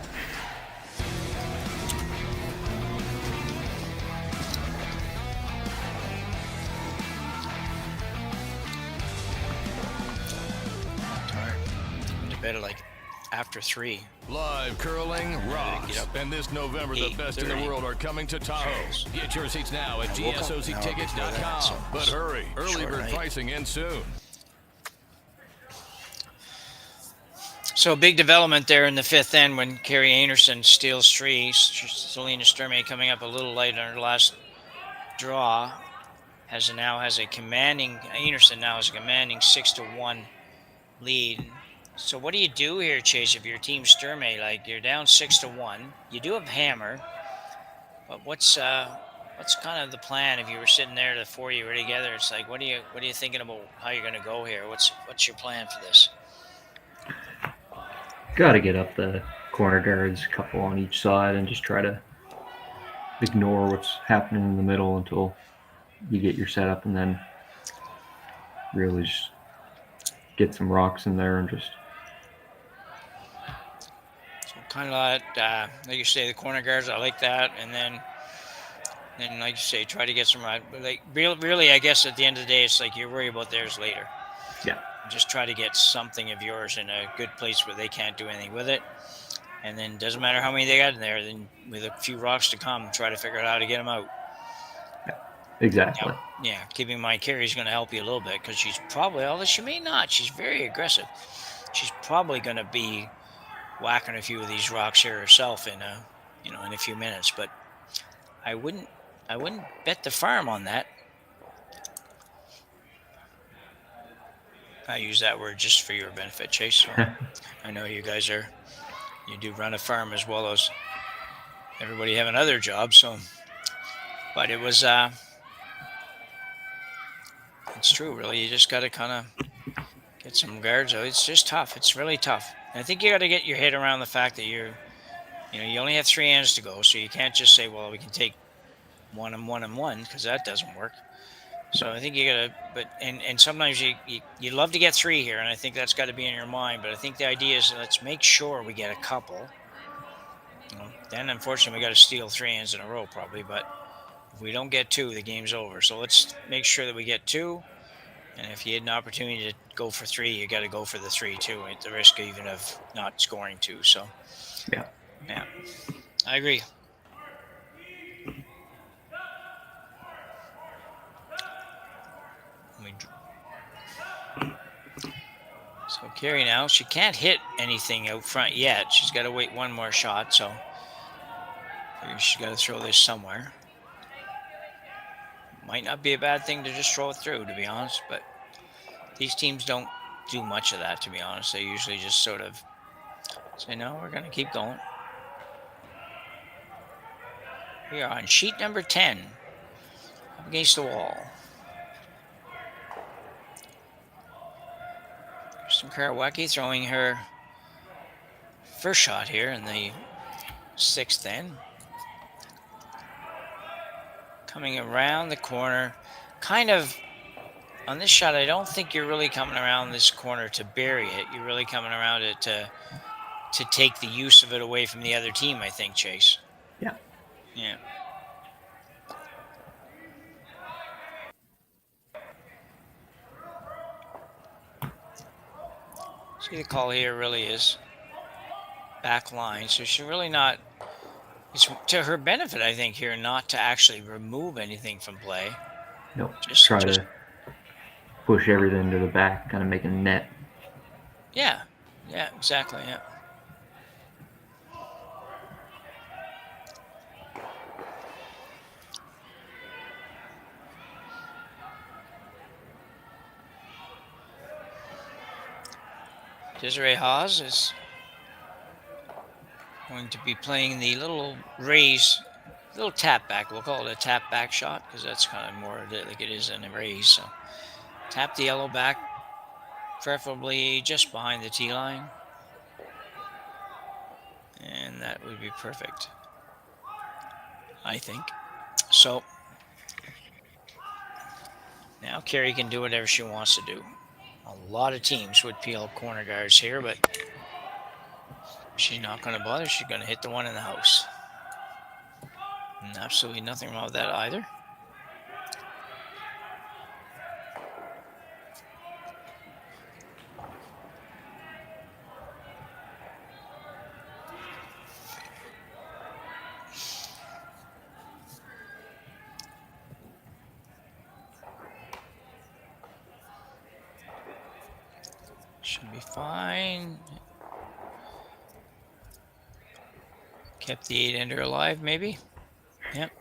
To bed at like after 3. Live curling rocks. And this November, the best in the world are coming to Tahoe. Get your seats now at gsoctickets.com. But hurry, early bird pricing ends soon. So big development there in the 5th end when Kerri Einarson steals 3. Selena Sturmay coming up a little late on her last draw. Einarson now has a commanding 6-1 lead. So what do you do here, Chase, if your team's Sturmay? Like, you're down 6-1. You do have hammer, but what's kind of the plan if you were sitting there, the 4 of you were together? It's like, what are you thinking about how you're going to go here? What's your plan for this? Got to get up the corner guards, a couple on each side, and just try to ignore what's happening in the middle until you get your setup, and then really just get some rocks in there and just. So kind of like you say, the corner guards. I like that, and then like you say, try to get some right. But like really, I guess at the end of the day, it's like you worry about theirs later. Yeah. Just try to get something of yours in a good place where they can't do anything with it. And then doesn't matter how many they got in there, then with a few rocks to come, try to figure out how to get them out. Yeah, exactly. Now, yeah, keeping in mind Kerri's going to help you a little bit because she's probably, although she may not, she's very aggressive. She's probably going to be whacking a few of these rocks here herself in a few minutes. But I wouldn't bet the farm on that. I use that word just for your benefit, Chase. So I know you guys you do run a farm as well as everybody having other jobs. So, but it was, it's true, really. You just got to kind of get some guards out. It's just tough. It's really tough. And I think you got to get your head around the fact that you only have 3 hands to go. So you can't just say, well, we can take 1 and 1 and 1 because that doesn't work. So I think you gotta, and sometimes you love to get 3 here, and I think that's got to be in your mind. But I think the idea is let's make sure we get a couple. Then unfortunately we got to steal 3 hands in a row probably. But if we don't get 2, the game's over. So let's make sure that we get 2. And if you had an opportunity to go for 3, you got to go for the 3 too, at the risk even of not scoring 2. So yeah, I agree. So Kerri now, she can't hit anything out front yet. She's got to wait 1 more shot, so she's got to throw this somewhere. Might not be a bad thing to just throw it through, to be honest, but these teams don't do much of that, to be honest. They usually just sort of say, no, we're going to keep going. We are on sheet number 10, up against the wall. Kristen Karawacki throwing her first shot here in the 6th end. Coming around the corner. Kind of, on this shot, I don't think you're really coming around this corner to bury it. You're really coming around it to take the use of it away from the other team, I think, Chase. Yeah. Yeah. See, the call here really is back line, so she's really not. It's to her benefit, I think, here not to actually remove anything from play. Nope. Just try to push everything to the back, kind of make a net. Yeah. Yeah. Exactly. Yeah. Desiree Haas is going to be playing the little tap back. We'll call it a tap back shot because that's kind of more like it is in a raise. So tap the yellow back, preferably just behind the tee line. And that would be perfect, I think. So now Kerri can do whatever she wants to do. A lot of teams would peel corner guards here, but she's not going to bother. She's going to hit the one in the house. And absolutely nothing wrong with that either. Should be fine. Kept the 8-ender alive, maybe. Yep.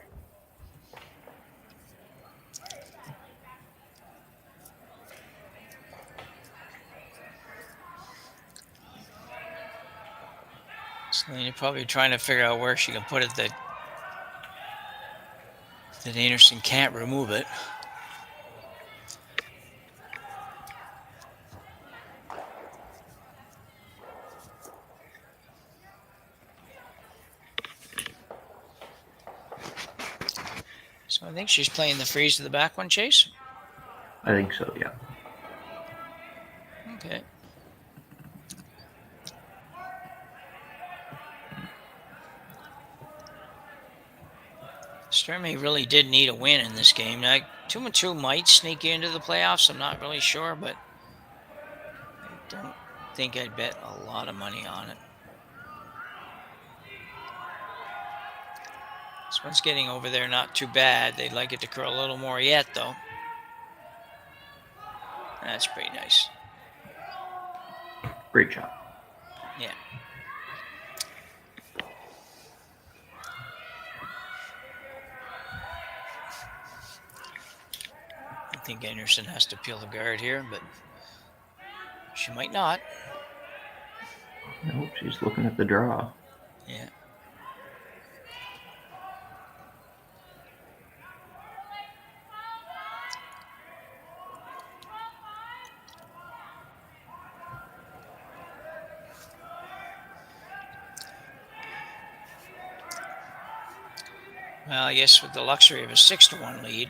Selena probably trying to figure out where she can put it that Einarson can't remove it. So I think she's playing the freeze to the back one, Chase? I think so, yeah. Okay. Sturmay really did need a win in this game. Now, 2-2 might sneak you into the playoffs. I'm not really sure, but I don't think I'd bet a lot of money on it. This one's getting over there not too bad. They'd like it to curl a little more yet, though. That's pretty nice. Great job. Yeah. I think Einarson has to peel the guard here, but she might not. Nope, she's looking at the draw. Yeah. Well, I guess with the luxury of a 6-1 lead,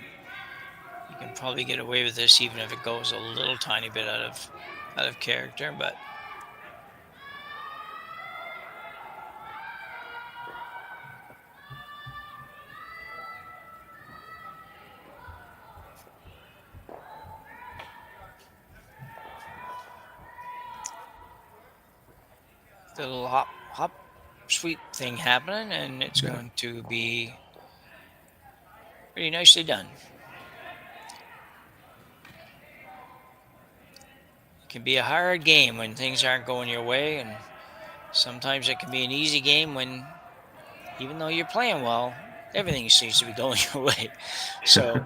you can probably get away with this even if it goes a little tiny bit out of character, but the little hop sweep thing happening, and it's going to be pretty nicely done. It can be a hard game when things aren't going your way, and sometimes it can be an easy game when, even though you're playing well, everything seems to be going your way. So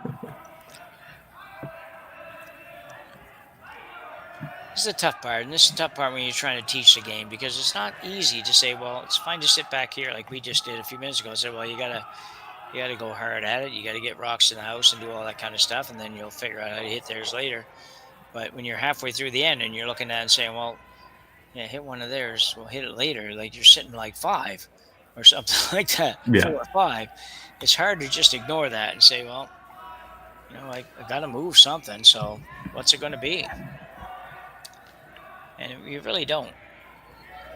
this is the tough part, and this is the tough part when you're trying to teach the game, because it's not easy to say, well, it's fine to sit back here like we just did a few minutes ago and say, well, you gotta go hard at it. You got to get rocks in the house and do all that kind of stuff, and then you'll figure out how to hit theirs later. But when you're halfway through the end and you're looking at it and saying, well, yeah, hit one of theirs, we'll hit it later, like you're sitting like 5 or something like that, Yeah. 4 or 5, it's hard to just ignore that and say, well, you know, I got to move something, so what's it going to be? And you really don't,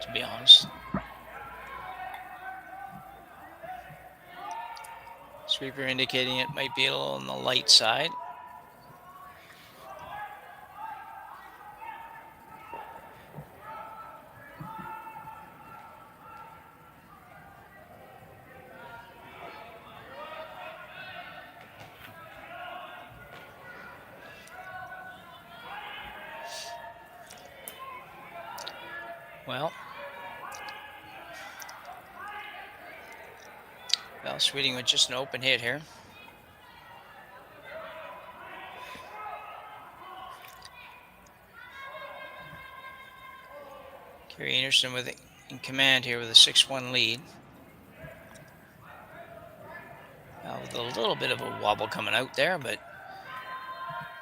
to be honest. Sweeper indicating it might be a little on the light side. Well, Sweeting with just an open hit here. Kerri Einarson in command here with a 6-1 lead. Now with a little bit of a wobble coming out there, but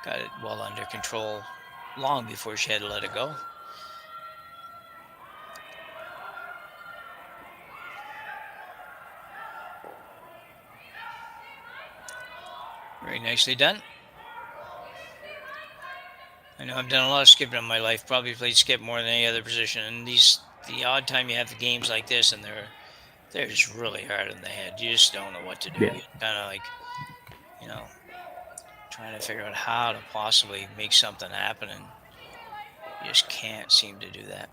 got it well under control long before she had to let it go. Very nicely done. I know I've done a lot of skipping in my life, probably played skip more than any other position, and the odd time you have the games like this and they're just really hard in the head. You just don't know what to do. Yeah. You're kind of like, trying to figure out how to possibly make something happen, and you just can't seem to do that.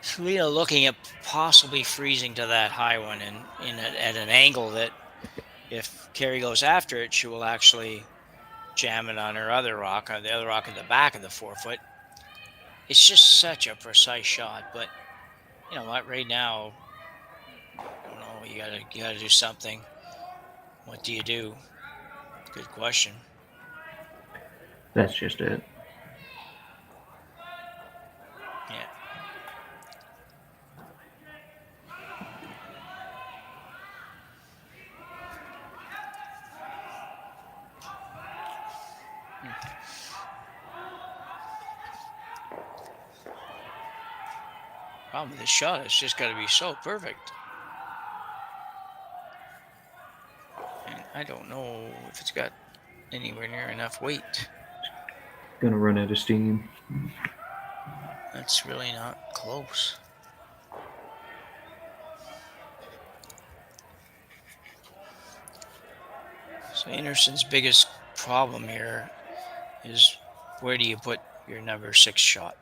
Selena looking at possibly freezing to that high one and at an angle that if Kerri goes after it, she will actually jam it on her other rock, or the other rock at the back of the 4-foot. It's just such a precise shot, but you know what? Right now, I don't know. You gotta do something. What do you do? Good question. That's just it. Yeah. Problem with this shot, it's just got to be so perfect. And I don't know if it's got anywhere near enough weight. Gonna run out of steam. That's really not close. So Einarson's biggest problem here is where do you put your number 6 shot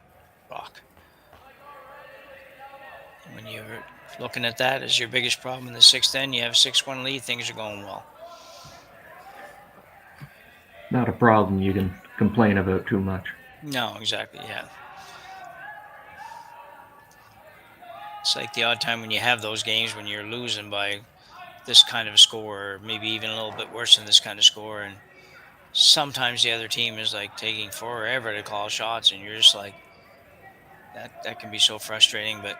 rock? When you're looking at that as your biggest problem in the 6th end, you have a 6-1 lead, things are going well. Not a problem you can complain about too much. No, exactly, yeah. It's like the odd time when you have those games when you're losing by this kind of a score, or maybe even a little bit worse than this kind of score, and sometimes the other team is like taking forever to call shots, and you're just like, that can be so frustrating, but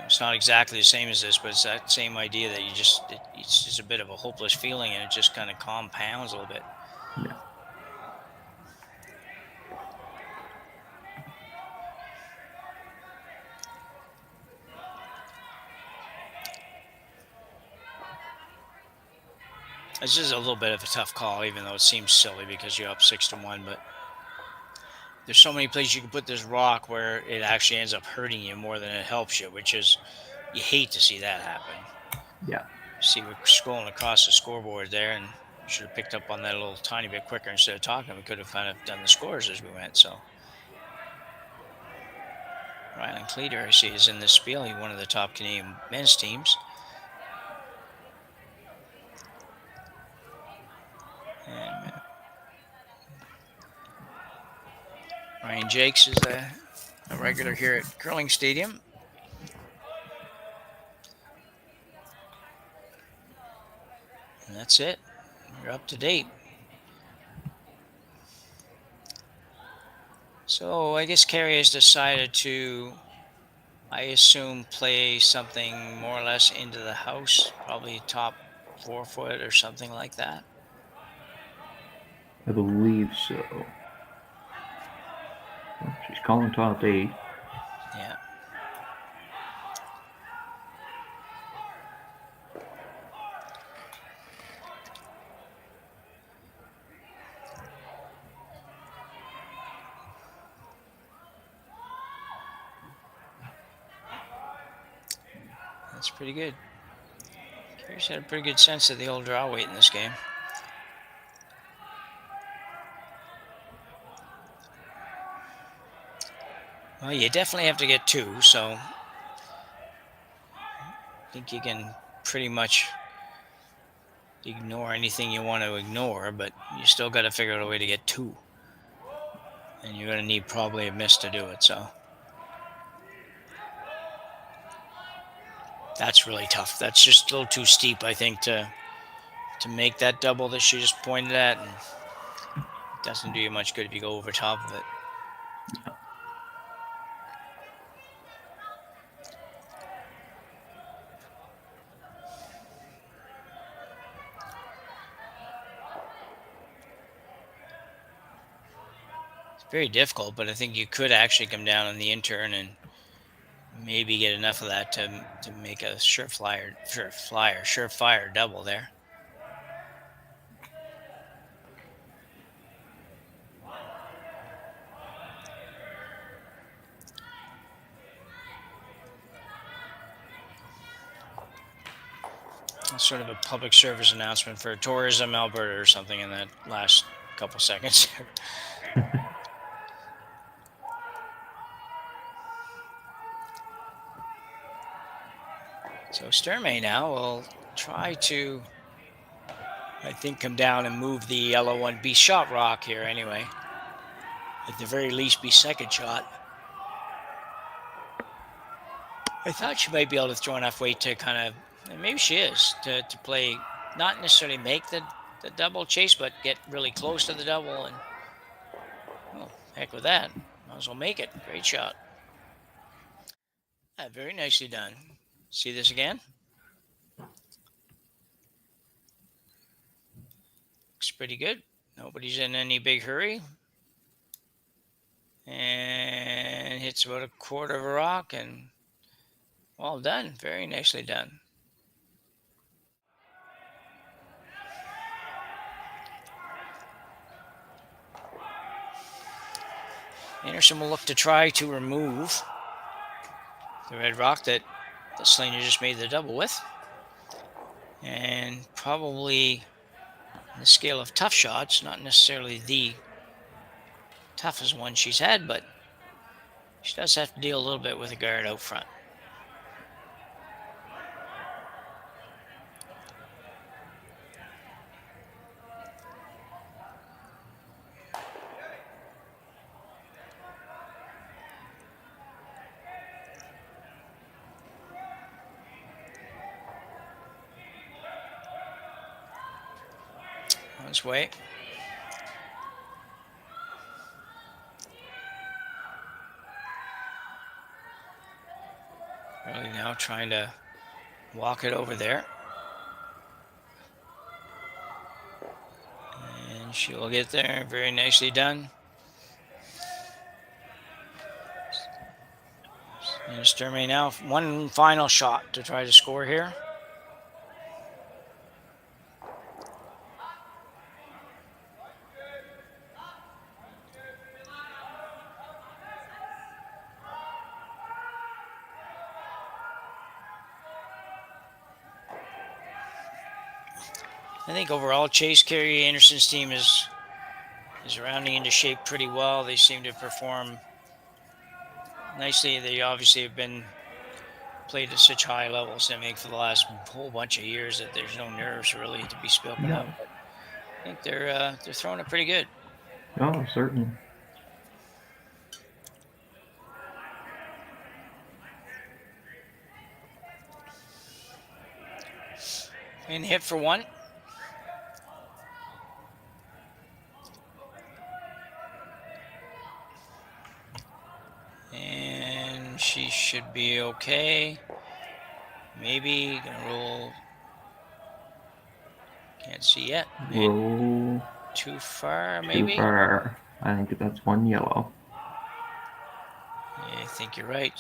it's not exactly the same as this, but it's that same idea that it's just a bit of a hopeless feeling, and it just kind of compounds a little bit. Yeah. This is a little bit of a tough call, even though it seems silly because you're up 6-1, but there's so many places you can put this rock where it actually ends up hurting you more than it helps you, which is, you hate to see that happen. Yeah. See, we're scrolling across the scoreboard there, and should have picked up on that a little tiny bit quicker instead of talking. We could have kind of done the scores as we went, so. Ryan Cleater, I see, is in this spiel. He's one of the top Canadian men's teams. And Ryan Jakes is a regular here at Curling Stadium. And that's it. You're up to date. So I guess Kerri has decided to, I assume, play something more or less into the house, probably top 4-foot or something like that. I believe so. Well, she's calling top 8. Yeah. That's pretty good. Kerri's had a pretty good sense of the old draw weight in this game. Well, you definitely have to get 2, so I think you can pretty much ignore anything you want to ignore, but you still got to figure out a way to get 2. And you're going to need probably a miss to do it, so. That's really tough. That's just a little too steep, I think, to make that double that she just pointed at. And it doesn't do you much good if you go over top of it. It's very difficult, but I think you could actually come down on the in-turn and maybe get enough of that to make a surefire double there. That's sort of a public service announcement for Tourism Alberta or something in that last couple seconds. So Sturmay now will try to, I think, come down and move the yellow one. Be shot rock here anyway. At the very least, be second shot. I thought she might be able to throw enough weight to kind of, and maybe she is, to play, not necessarily make the double chase, but get really close to the double. And, oh, heck with that. Might as well make it. Great shot. Yeah, very nicely done. See this again? Looks pretty good. Nobody's in any big hurry. And hits about a quarter of a rock, and well done. Very nicely done. Einarson will look to try to remove the red rock that Selena just made the double with. And probably on the scale of tough shots, not necessarily the toughest one she's had, but she does have to deal a little bit with a guard out front. This way. Really now trying to walk it over there. And she will get there. Very nicely done. And Sturmay now, one final shot to try to score here. I think overall, Kerri Einarson's team is rounding into shape pretty well. They seem to perform nicely. They obviously have been played at such high levels, I think, for the last whole bunch of years that there's no nerves really to be spoken of. But I think they're throwing it pretty good. Oh, certainly. And hit for one. And she should be okay. Maybe gonna roll. Can't see yet. Roll. Too far, maybe. Too far. I think that's one yellow. Yeah, I think you're right.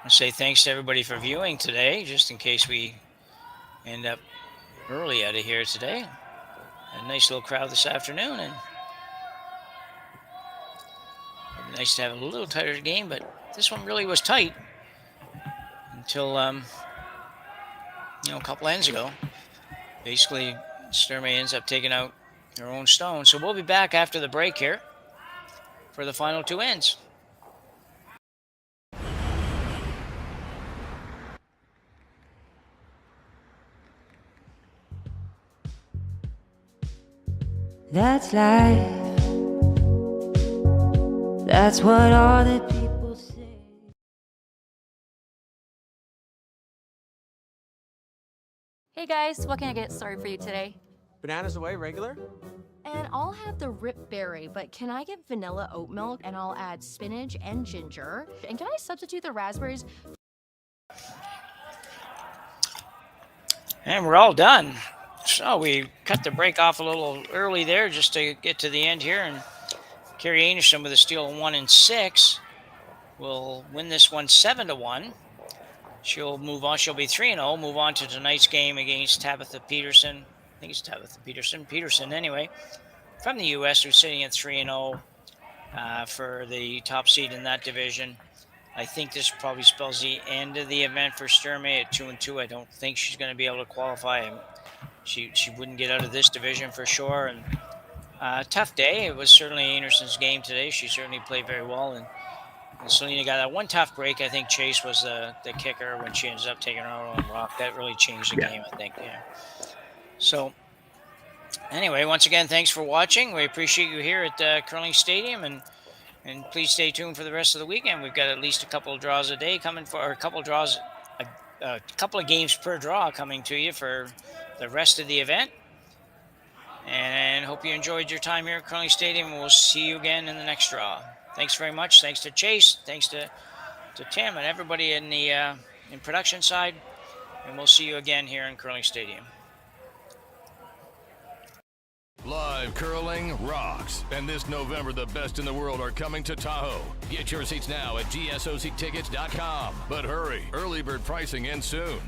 I say thanks to everybody for viewing today, just in case we end up early out of here today. A nice little crowd this afternoon, and nice to have a little tighter game, but this one really was tight until a couple ends ago. Basically, Sturmay ends up taking out her own stone. So we'll be back after the break here for the final two ends. That's life. That's what all the people say. Hey guys, what can I get started for you today? Bananas away, regular? And I'll have the rip berry, but can I get vanilla oat milk and I'll add spinach and ginger? And can I substitute the raspberries? And we're all done. So we cut the break off a little early there just to get to the end here. And Kerri Einarson with a steal of 1 and 6 will win this one 7-1. She'll move on. She'll be 3-0. Move on to tonight's game against Tabitha Peterson. I think it's Tabitha Peterson anyway, from the U.S., who's sitting at 3-0 for the top seed in that division. I think this probably spells the end of the event for Sturmay at 2-2. I don't think she's going to be able to qualify. She wouldn't get out of this division for sure. And tough day. It was certainly Einarson's game today. She certainly played very well. And Selena got that one tough break. I think Chase was the kicker when she ended up taking her out on rock. That really changed the game, I think. Yeah. So, anyway, once again, thanks for watching. We appreciate you here at Curling Stadium, and please stay tuned for the rest of the weekend. We've got at least a couple of draws a day coming for, or a couple of draws, a couple of games per draw coming to you for the rest of the event. And hope you enjoyed your time here at Curling Stadium. We'll see you again in the next draw. Thanks very much. Thanks to Chase. Thanks to Tim and everybody in the in production side. And we'll see you again here in Curling Stadium. Live curling rocks. And this November, the best in the world are coming to Tahoe. Get your seats now at gsoctickets.com. But hurry, early bird pricing ends soon.